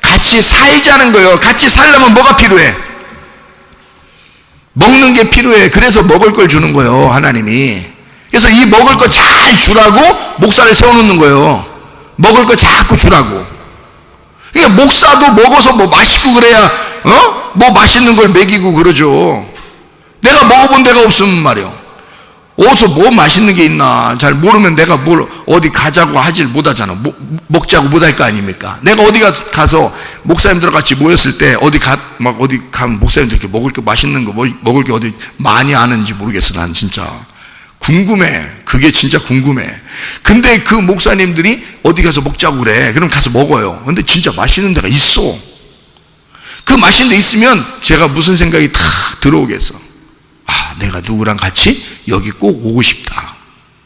같이 살자는 거예요. 같이 살려면 뭐가 필요해? 먹는 게 필요해. 그래서 먹을 걸 주는 거예요, 하나님이. 그래서 이 먹을 거 잘 주라고 목사를 세워놓는 거예요. 먹을 거 자꾸 주라고. 그러니까 목사도 먹어서 뭐 맛있고 그래야 뭐 맛있는 걸 먹이고 그러죠. 내가 먹어본 데가 없으면 말이요, 어디서 뭐 맛있는 게 있나 잘 모르면 내가 뭘 어디 가자고 하질 못하잖아. 먹자고 못할 거 아닙니까? 내가 어디 가서 목사님들과 같이 모였을 때 어디 가면 목사님들 이렇게 먹을 게 맛있는 거 먹을 게 어디 많이 아는지 모르겠어. 난 진짜 궁금해. 그게 진짜 궁금해. 근데 그 목사님들이 어디 가서 먹자고 그래. 그럼 가서 먹어요. 근데 진짜 맛있는 데가 있어. 그 맛있는 데 있으면 제가 무슨 생각이 탁 들어오겠어. 아, 내가 누구랑 같이 여기 꼭 오고 싶다.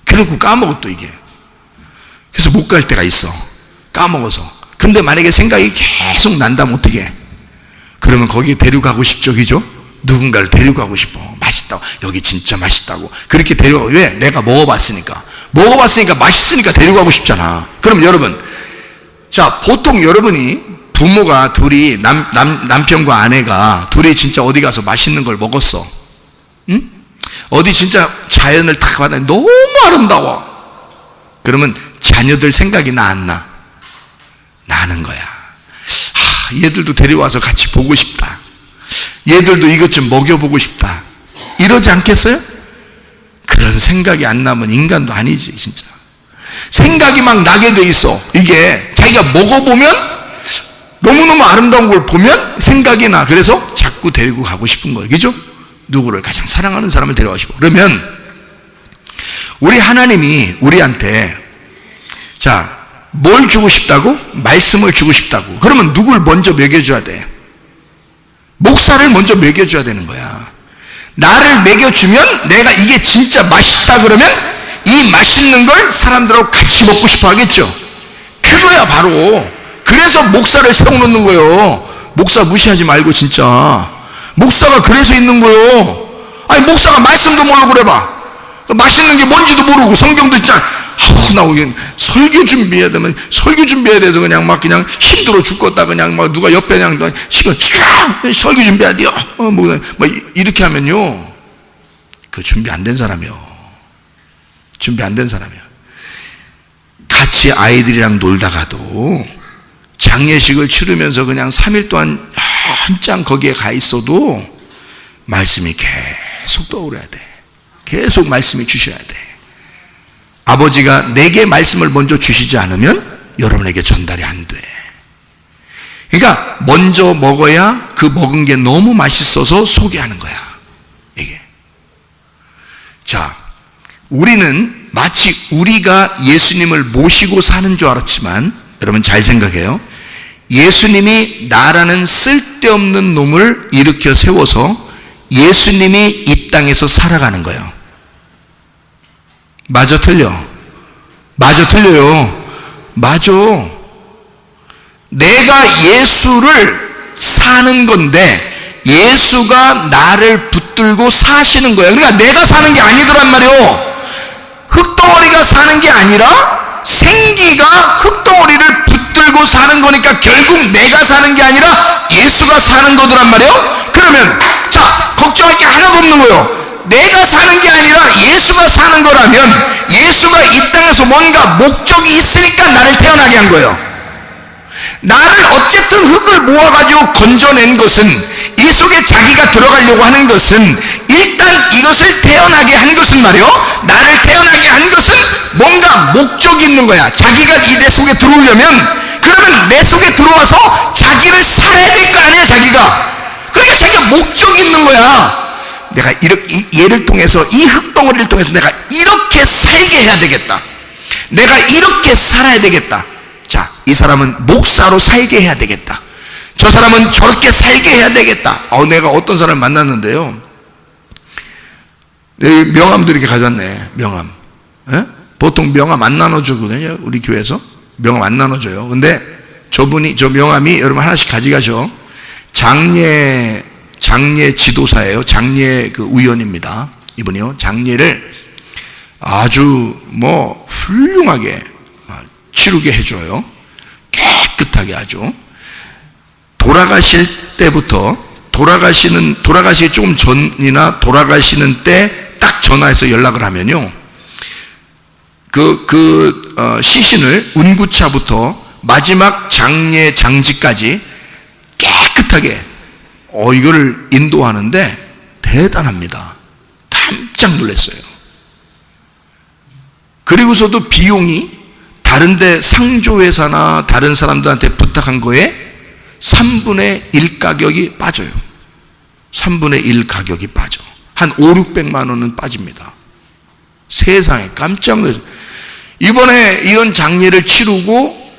그래놓고 까먹어 또 이게. 그래서 못 갈 때가 있어. 까먹어서. 근데 만약에 생각이 계속 난다면 어떻게 해? 그러면 거기 데려가고 싶죠, 그죠? 누군가를 데려가고 싶어. 맛있다고. 여기 진짜 맛있다고. 그렇게 데려가고. 왜? 내가 먹어봤으니까 맛있으니까 데려가고 싶잖아. 그럼 여러분, 자, 보통 여러분이 부모가 둘이 남편과 아내가 둘이 진짜 어디 가서 맛있는 걸 먹었어. 응? 어디 진짜 자연을 탁 봤는데 너무 아름다워. 그러면 자녀들 생각이 나 안 나? 나는 거야. 얘들도 데려와서 같이 보고 싶다. 얘들도 이것 좀 먹여보고 싶다. 이러지 않겠어요? 그런 생각이 안 나면 인간도 아니지, 진짜. 생각이 막 나게 돼 있어. 이게 자기가 먹어보면 너무너무 아름다운 걸 보면 생각이 나. 그래서 자꾸 데리고 가고 싶은 거예요. 그죠? 누구를? 가장 사랑하는 사람을 데려가고 싶어. 그러면 우리 하나님이 우리한테 자, 뭘 주고 싶다고? 말씀을 주고 싶다고. 그러면 누굴 먼저 먹여줘야 돼? 목사를 먼저 먹여줘야 되는 거야. 나를 먹여주면 내가 이게 진짜 맛있다 그러면 이 맛있는 걸 사람들하고 같이 먹고 싶어 하겠죠. 그거야 바로. 그래서 목사를 세워놓는 거예요. 목사 무시하지 말고 진짜. 목사가 그래서 있는 거예요. 아니 목사가 말씀도 모르고 그래봐. 맛있는 게 뭔지도 모르고 성경도 있잖아. 나 설교 준비해야 되면 설교 준비해야 돼서 그냥 힘들어 죽겠다. 그냥 막 누가 옆에 그냥 시간 설교 준비해야 돼요. 뭐 이렇게 하면요. 그 준비 안 된 사람이요. 준비 안 된 사람이요. 같이 아이들이랑 놀다가도 장례식을 치르면서 그냥 3일 동안 한참 거기에 가 있어도 말씀이 계속 떠오르야 돼. 계속 말씀이 주셔야 돼. 아버지가 내게 말씀을 먼저 주시지 않으면 여러분에게 전달이 안 돼. 그러니까 먼저 먹어야 그 먹은 게 너무 맛있어서 소개하는 거야. 이게. 자, 우리는 마치 우리가 예수님을 모시고 사는 줄 알았지만 여러분 잘 생각해요. 예수님이 나라는 쓸데없는 놈을 일으켜 세워서 예수님이 이 땅에서 살아가는 거예요. 맞아 틀려? 맞아 틀려요? 맞아. 내가 예수를 사는 건데 예수가 나를 붙들고 사시는 거예요. 그러니까 내가 사는 게 아니더란 말이에요. 흙덩어리가 사는 게 아니라 생기가 흙덩어리를 붙들고 사는 거니까 결국 내가 사는 게 아니라 예수가 사는 거더란 말이에요. 그러면 자, 걱정할 게 하나도 없는 거예요. 내가 사는 게 아니라 예수가 사는 거라면 예수가 이 땅에서 뭔가 목적이 있으니까 나를 태어나게 한 거예요. 나를 어쨌든 흙을 모아가지고 건져낸 것은 이 속에 자기가 들어가려고 하는 것은 일단 이것을 태어나게 한 것은 말이요, 나를 태어나게 한 것은 뭔가 목적이 있는 거야. 자기가 이 내 속에 들어오려면 그러면 내 속에 들어와서 자기를 살아야 될 거 아니에요. 자기가. 그러니까 자기가 목적이 있는 거야. 내가 이렇게 얘를 통해서 이 흙덩어리를 통해서 내가 이렇게 살게 해야 되겠다. 내가 이렇게 살아야 되겠다. 자, 이 사람은 목사로 살게 해야 되겠다. 저 사람은 저렇게 살게 해야 되겠다. 내가 어떤 사람을 만났는데요. 명함도 이렇게 가져왔네. 명함. 예? 보통 명함 안 나눠주거든요. 우리 교회에서 명함 안 나눠줘요. 근데 저분이, 저 명함이 여러분 하나씩 가져가셔. 장례 지도사예요. 장례 그 의원입니다. 이분이요. 장례를 아주 뭐 훌륭하게 치르게 해줘요. 깨끗하게 아주. 돌아가실 때부터 돌아가시기 조금 전이나 돌아가시는 때 딱 전화해서 연락을 하면요. 시신을 운구차부터 마지막 장례 장지까지 깨끗하게 이거를 인도하는데 대단합니다. 깜짝 놀랐어요. 그리고서도 비용이 다른데 상조회사나 다른 사람들한테 부탁한 거에 3분의 1 가격이 빠져요. 3분의 1 가격이 빠져. 한 5, 600만 원은 빠집니다. 세상에 깜짝 놀랐어요. 이번에 이런 장례를 치르고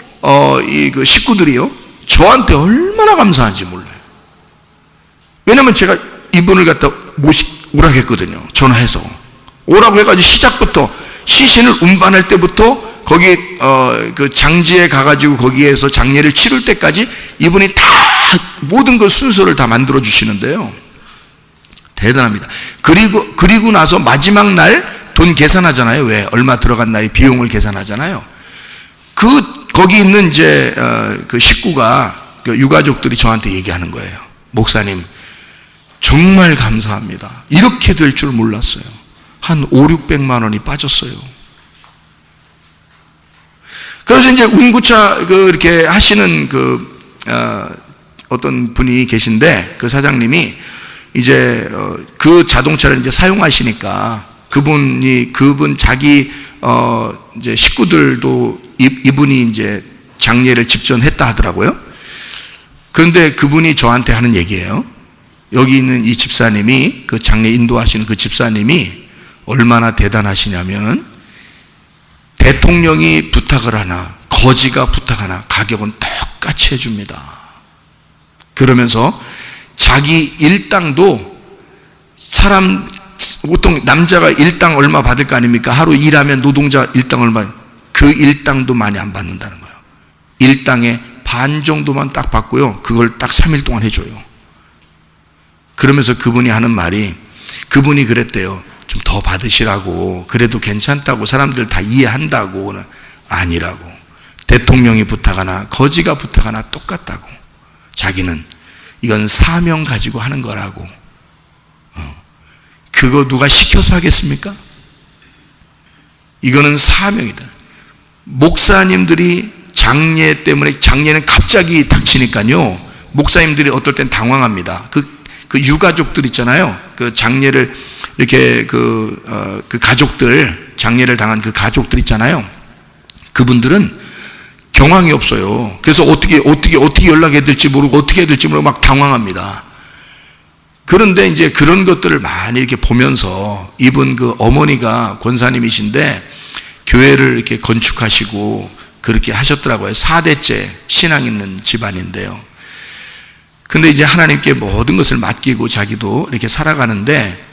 그 식구들이요, 저한테 얼마나 감사한지 몰라요. 왜냐면 제가 이분을 갖다 오라고 했거든요. 전화해서 오라고 해가지고 시작부터 시신을 운반할 때부터 거기 그 장지에 가가지고 거기에서 장례를 치를 때까지 이분이 다 모든 그 순서를 다 만들어 주시는데요. 대단합니다. 그리고 나서 마지막 날 돈 계산하잖아요. 왜? 얼마 들어갔나요? 비용을 계산하잖아요. 거기 있는 이제 그 식구가, 그 유가족들이 저한테 얘기하는 거예요. 목사님, 정말 감사합니다. 이렇게 될 줄 몰랐어요. 한 5, 600만 원이 빠졌어요. 그래서 이제 운구차 이렇게 하시는 어떤 분이 계신데, 그 사장님이 이제 그 자동차를 이제 사용하시니까 그분 자기 이제 식구들도 이분이 이제 장례를 집전했다 하더라고요. 그런데 그분이 저한테 하는 얘기예요. 여기 있는 이 집사님이, 그 장례 인도하시는 그 집사님이 얼마나 대단하시냐면, 대통령이 부탁을 하나 거지가 부탁하나 가격은 똑같이 해줍니다. 그러면서 자기 일당도, 보통 남자가 일당 얼마 받을 거 아닙니까? 하루 일하면 노동자 일당 얼마, 그 일당도 많이 안 받는다는 거예요. 일당의 반 정도만 딱 받고요, 그걸 딱 3일 동안 해줘요. 그러면서 그분이 하는 말이, 그분이 그랬대요. 좀 더 받으시라고. 그래도 괜찮다고, 사람들 다 이해한다고. 아니라고. 대통령이 부탁하나 거지가 부탁하나 똑같다고. 자기는 이건 사명 가지고 하는 거라고. 그거 누가 시켜서 하겠습니까? 이거는 사명이다. 목사님들이 장례 때문에, 장례는 갑자기 닥치니까요, 목사님들이 어떨 땐 당황합니다. 그 유가족들 있잖아요. 그 장례를 이렇게 그 가족들, 장례를 당한 그 가족들 있잖아요. 그분들은 경황이 없어요. 그래서 어떻게 연락해야 될지 모르고 어떻게 해야 될지 모르고 막 당황합니다. 그런데 이제 그런 것들을 많이 이렇게 보면서, 이분 그 어머니가 권사님이신데 교회를 이렇게 건축하시고 그렇게 하셨더라고요. 4대째 신앙 있는 집안인데요. 근데 이제 하나님께 모든 것을 맡기고 자기도 이렇게 살아가는데,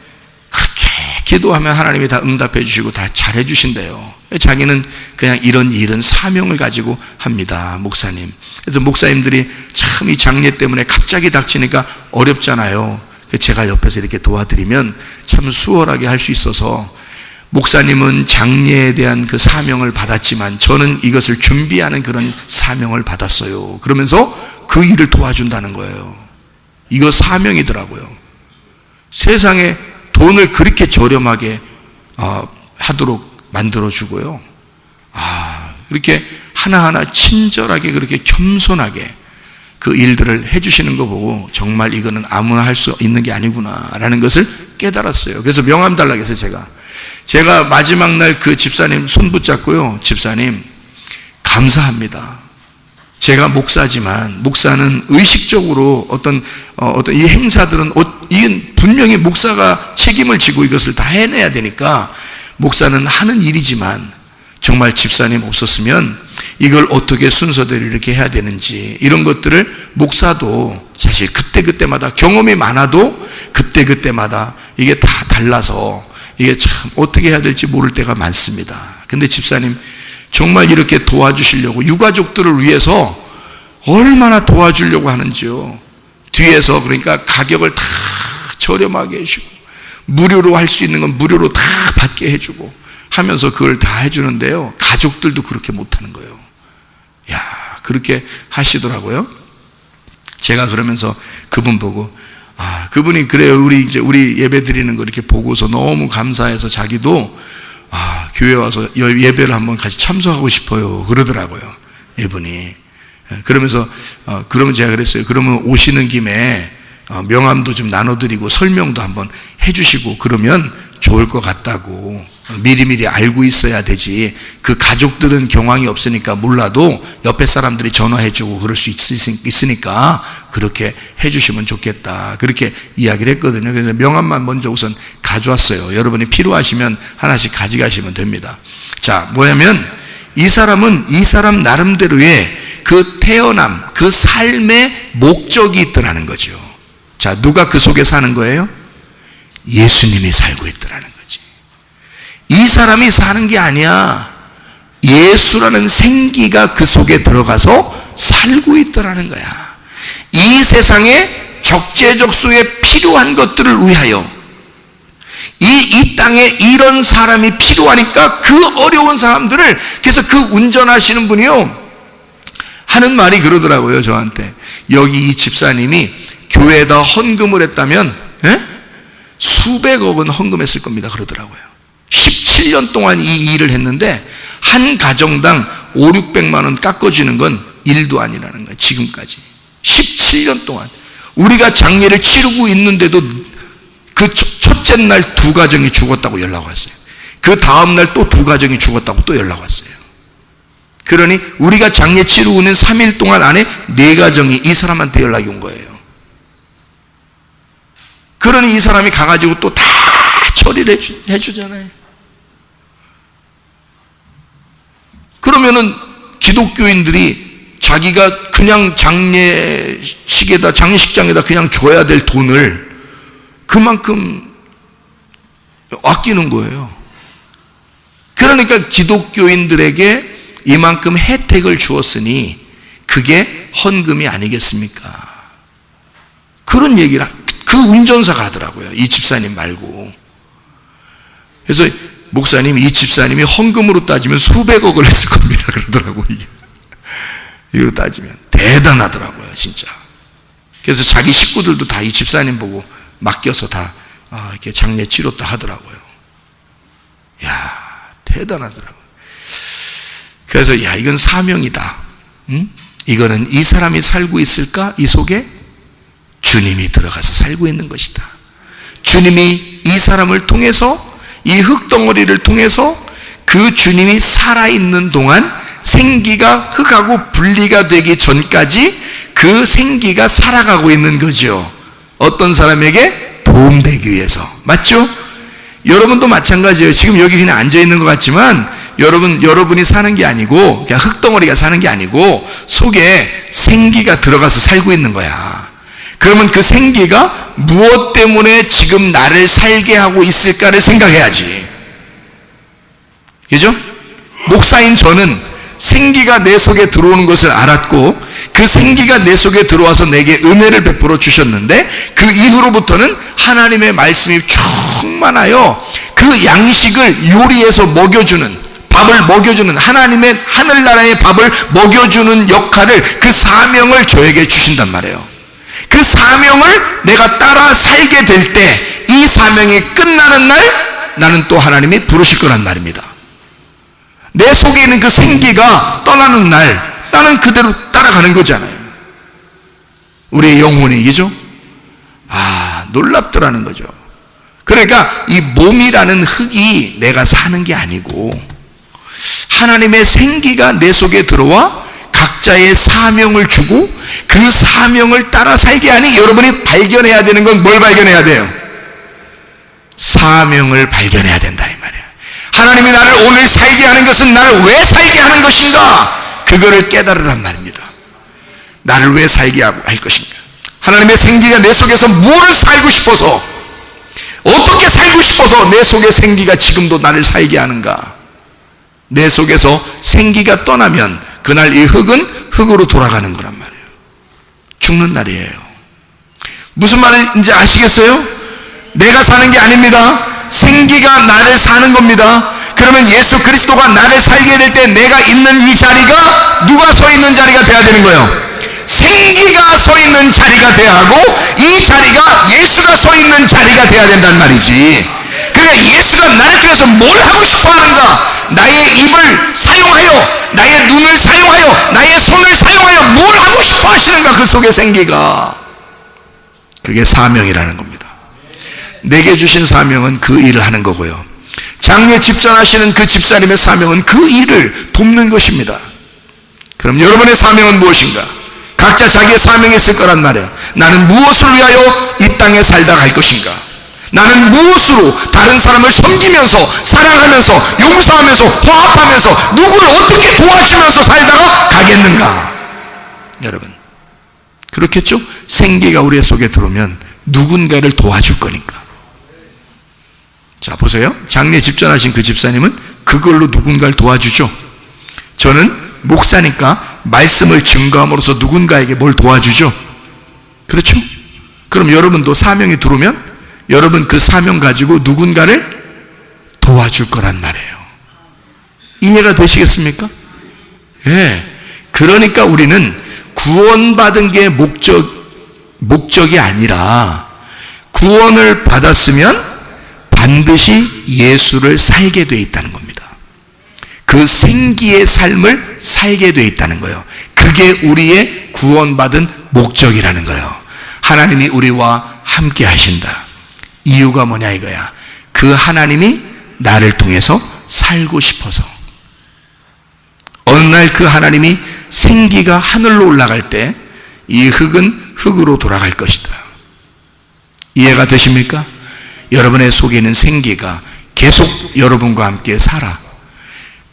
그렇게 기도하면 하나님이 다 응답해 주시고 다 잘해 주신대요. 자기는 그냥 이런 일은 사명을 가지고 합니다, 목사님. 그래서 목사님들이 참 이 장례 때문에 갑자기 닥치니까 어렵잖아요. 제가 옆에서 이렇게 도와드리면 참 수월하게 할 수 있어서, 목사님은 장례에 대한 그 사명을 받았지만 저는 이것을 준비하는 그런 사명을 받았어요. 그러면서 그 일을 도와준다는 거예요. 이거 사명이더라고요. 세상에 돈을 그렇게 저렴하게 하도록 만들어주고요. 그렇게 하나하나 친절하게, 그렇게 겸손하게 그 일들을 해주시는 거 보고 정말 이거는 아무나 할 수 있는 게 아니구나라는 것을 깨달았어요. 그래서 명함 달라고 해서 제가 마지막 날 그 집사님 손 붙잡고요, 집사님 감사합니다. 제가 목사지만, 목사는 의식적으로 어떤 이 행사들은 이건 분명히 목사가 책임을 지고 이것을 다 해내야 되니까 목사는 하는 일이지만, 정말 집사님 없었으면 이걸 어떻게 순서대로 이렇게 해야 되는지, 이런 것들을 목사도 사실 그때그때마다 경험이 많아도 그때그때마다 이게 다 달라서 이게 참 어떻게 해야 될지 모를 때가 많습니다. 근데 집사님 정말 이렇게 도와주시려고 유가족들을 위해서 얼마나 도와주려고 하는지요. 뒤에서 그러니까 가격을 다 저렴하게 해주고 무료로 할 수 있는 건 무료로 다 받게 해주고 하면서 그걸 다 해주는데요. 가족들도 그렇게 못하는 거예요. 야, 그렇게 하시더라고요. 제가 그러면서 그분 보고 그분이 그래요. 우리 예배 드리는 거 이렇게 보고서 너무 감사해서 자기도 교회 와서 예배를 한번 같이 참석하고 싶어요. 그러더라고요. 이분이. 그러면서 그러면 제가 그랬어요. 그러면 오시는 김에 명함도 좀 나눠드리고 설명도 한번 해주시고 그러면 좋을 것 같다고. 미리미리 알고 있어야 되지. 그 가족들은 경황이 없으니까 몰라도 옆에 사람들이 전화해주고 그럴 수 있으니까 그렇게 해주시면 좋겠다. 그렇게 이야기를 했거든요. 그래서 명함만 먼저 우선 가져왔어요. 여러분이 필요하시면 하나씩 가져가시면 됩니다. 자, 뭐냐면 이 사람은 이 사람 나름대로의 그 태어남, 그 삶의 목적이 있더라는 거죠. 자, 누가 그 속에 사는 거예요? 예수님이 살고 있더라는 거지. 이 사람이 사는 게 아니야. 예수라는 생기가 그 속에 들어가서 살고 있더라는 거야. 이 세상에 적재적소에 필요한 것들을 위하여 이 땅에 이런 사람이 필요하니까 그 어려운 사람들을, 그래서 그 운전하시는 분이요 하는 말이 그러더라고요. 저한테 여기 이 집사님이 교회에다 헌금을 했다면 수백억은 헌금했을 겁니다. 그러더라고요. 17년 동안 이 일을 했는데 한 가정당 5, 600만 원 깎아주는 건 일도 아니라는 거예요. 지금까지 17년 동안 우리가 장례를 치르고 있는데도 그 첫째 날 2가정이 죽었다고 연락 왔어요. 그 다음 날 또 2가정이 죽었다고 또 연락 왔어요. 그러니 우리가 장례 치르고 있는 3일 동안 안에 4가정이 이 사람한테 연락이 온 거예요. 그러니 이 사람이 가가지고 또 다 처리를 해주잖아요. 그러면은 기독교인들이 자기가 그냥 장례식장에다 그냥 줘야 될 돈을 그만큼 아끼는 거예요. 그러니까 기독교인들에게 이만큼 혜택을 주었으니 그게 헌금이 아니겠습니까? 그런 얘기를 그 운전사가 하더라고요. 이 집사님 말고. 그래서 목사님, 이 집사님이 헌금으로 따지면 수백억을 했을 겁니다. 그러더라고요. 이걸로 따지면 대단하더라고요. 진짜. 그래서 자기 식구들도 다 이 집사님 보고 맡겨서 다 이렇게 장례 치렀다 하더라고요. 야, 대단하더라고요. 그래서 야, 이건 사명이다. 응? 이거는 이 사람이 살고 있을까? 이 속에 주님이 들어가서 살고 있는 것이다. 주님이 이 사람을 통해서, 이 흙덩어리를 통해서 그 주님이 살아있는 동안 생기가 흙하고 분리가 되기 전까지 그 생기가 살아가고 있는 거죠. 어떤 사람에게 도움되기 위해서. 맞죠? 여러분도 마찬가지예요. 지금 여기 그냥 앉아있는 것 같지만 여러분이 사는 게 아니고 그냥 흙덩어리가 사는 게 아니고 속에 생기가 들어가서 살고 있는 거야. 그러면 그 생기가 무엇 때문에 지금 나를 살게 하고 있을까를 생각해야지. 그죠? 목사인 저는 생기가 내 속에 들어오는 것을 알았고 그 생기가 내 속에 들어와서 내게 은혜를 베풀어 주셨는데 그 이후로부터는 하나님의 말씀이 충만하여 그 양식을 요리해서 먹여주는, 밥을 먹여주는, 하나님의 하늘나라의 밥을 먹여주는 역할을, 그 사명을 저에게 주신단 말이에요. 그 사명을 내가 따라 살게 될 때 이 사명이 끝나는 날 나는 또 하나님이 부르실 거란 말입니다. 내 속에 있는 그 생기가 떠나는 날 나는 그대로 따라가는 거잖아요. 우리의 영혼이, 그죠? 놀랍더라는 거죠. 그러니까 이 몸이라는 흙이 내가 사는 게 아니고 하나님의 생기가 내 속에 들어와 각자의 사명을 주고 그 사명을 따라 살게 하니 여러분이 발견해야 되는 건 뭘 발견해야 돼요? 사명을 발견해야 된다 이 말이에요. 하나님이 나를 오늘 살게 하는 것은 나를 왜 살게 하는 것인가? 그거를 깨달으란 말입니다. 나를 왜 살게 할 것인가? 하나님의 생기가 내 속에서 무엇을 살고 싶어서, 어떻게 살고 싶어서 어디서 내 속에 생기가 지금도 나를 살게 하는가? 내 속에서 생기가 떠나면 그날 이 흙은 흙으로 돌아가는 거란 말이에요. 죽는 날이에요. 무슨 말인지 아시겠어요? 내가 사는 게 아닙니다. 생기가 나를 사는 겁니다. 그러면 예수 그리스도가 나를 살게 될 때 내가 있는 이 자리가 누가 서 있는 자리가 돼야 되는 거예요? 생기가 서 있는 자리가 돼야 하고, 이 자리가 예수가 서 있는 자리가 돼야 된단 말이지. 그러니까 예수가 나를 통해서 뭘 하고 싶어 하는가? 나의 입을 사용하여, 나의 눈을 사용하여, 나의 손을 사용하여 뭘 하고 싶어 하시는가? 그 속에 생기가. 그게 사명이라는 겁니다. 내게 주신 사명은 그 일을 하는 거고요. 장례 집전하시는 그 집사님의 사명은 그 일을 돕는 것입니다. 그럼 여러분의 사명은 무엇인가? 각자 자기의 사명이 있을 거란 말이에요. 나는 무엇을 위하여 이 땅에 살다 갈 것인가? 나는 무엇으로 다른 사람을 섬기면서, 사랑하면서, 용서하면서, 화합하면서, 누구를 어떻게 도와주면서 살다가 가겠는가? 여러분, 그렇겠죠? 생기가 우리 속에 들어오면 누군가를 도와줄 거니까. 자, 보세요. 장례 집전하신 그 집사님은 그걸로 누군가를 도와주죠. 저는 목사니까 말씀을 증거함으로써 누군가에게 뭘 도와주죠. 그렇죠? 그럼 여러분도 사명이 들어오면 여러분 그 사명 가지고 누군가를 도와줄 거란 말이에요. 이해가 되시겠습니까? 예. 그러니까 우리는 구원받은 게 목적이 아니라, 구원을 받았으면 반드시 예수를 살게 되어 있다는 겁니다. 그 생기의 삶을 살게 되어 있다는 거예요. 그게 우리의 구원받은 목적이라는 거예요. 하나님이 우리와 함께 하신다. 이유가 뭐냐 이거야. 그 하나님이 나를 통해서 살고 싶어서. 어느 날 그 하나님이 생기가 하늘로 올라갈 때 이 흙은 흙으로 돌아갈 것이다. 이해가 되십니까? 여러분의 속에 있는 생기가 계속 여러분과 함께 살아.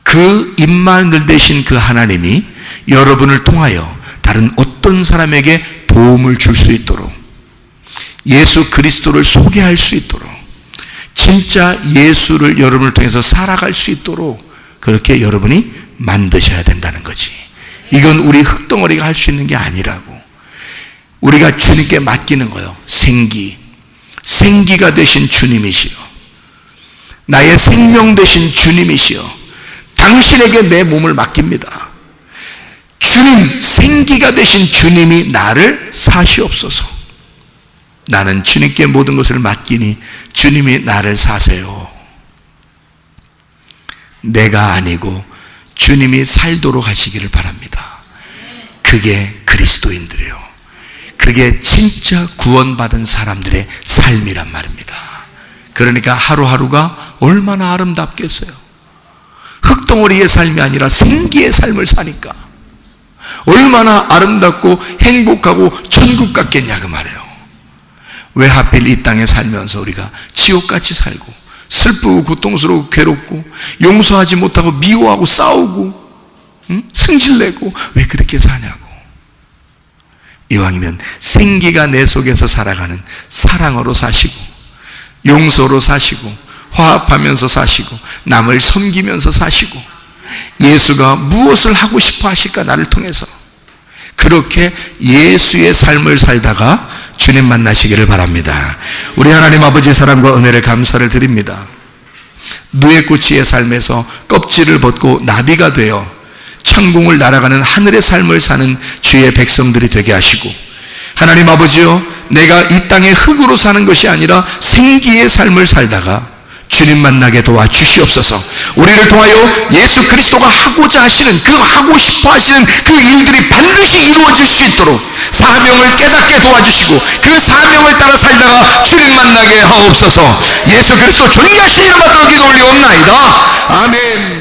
그 임마누엘 되신 그 하나님이 여러분을 통하여 다른 어떤 사람에게 도움을 줄 수 있도록, 예수 그리스도를 소개할 수 있도록, 진짜 예수를 여러분을 통해서 살아갈 수 있도록 그렇게 여러분이 만드셔야 된다는 거지. 이건 우리 흙덩어리가 할 수 있는 게 아니라고. 우리가 주님께 맡기는 거예요. 생기가 되신 주님이시여, 나의 생명 되신 주님이시여, 당신에게 내 몸을 맡깁니다. 주님, 생기가 되신 주님이 나를 사시옵소서. 나는 주님께 모든 것을 맡기니 주님이 나를 사세요. 내가 아니고 주님이 살도록 하시기를 바랍니다. 그게 그리스도인들이요, 그게 진짜 구원받은 사람들의 삶이란 말입니다. 그러니까 하루하루가 얼마나 아름답겠어요. 흙덩어리의 삶이 아니라 생기의 삶을 사니까 얼마나 아름답고 행복하고 천국 같겠냐 그 말이에요. 왜 하필 이 땅에 살면서 우리가 지옥같이 살고 슬프고 고통스럽고 괴롭고 용서하지 못하고 미워하고 싸우고 승질내고 왜 그렇게 사냐고. 이왕이면 생기가 내 속에서 살아가는 사랑으로 사시고, 용서로 사시고, 화합하면서 사시고, 남을 섬기면서 사시고, 예수가 무엇을 하고 싶어 하실까 나를 통해서, 그렇게 예수의 삶을 살다가 주님 만나시기를 바랍니다. 우리 하나님 아버지의 사랑과 은혜를 감사를 드립니다. 누에고치의 삶에서 껍질을 벗고 나비가 되어 천궁을 날아가는 하늘의 삶을 사는 주의 백성들이 되게 하시고, 하나님 아버지여, 내가 이 땅의 흙으로 사는 것이 아니라 생기의 삶을 살다가 주님 만나게 도와주시옵소서. 우리를 통하여 예수 그리스도가 하고자 하시는, 그 하고 싶어 하시는 그 일들이 반드시 이루어질 수 있도록 사명을 깨닫게 도와주시고, 그 사명을 따라 살다가 주님 만나게 하옵소서. 예수 그리스도 존귀하신 이름으로 기도 올리옵나이다. 아멘.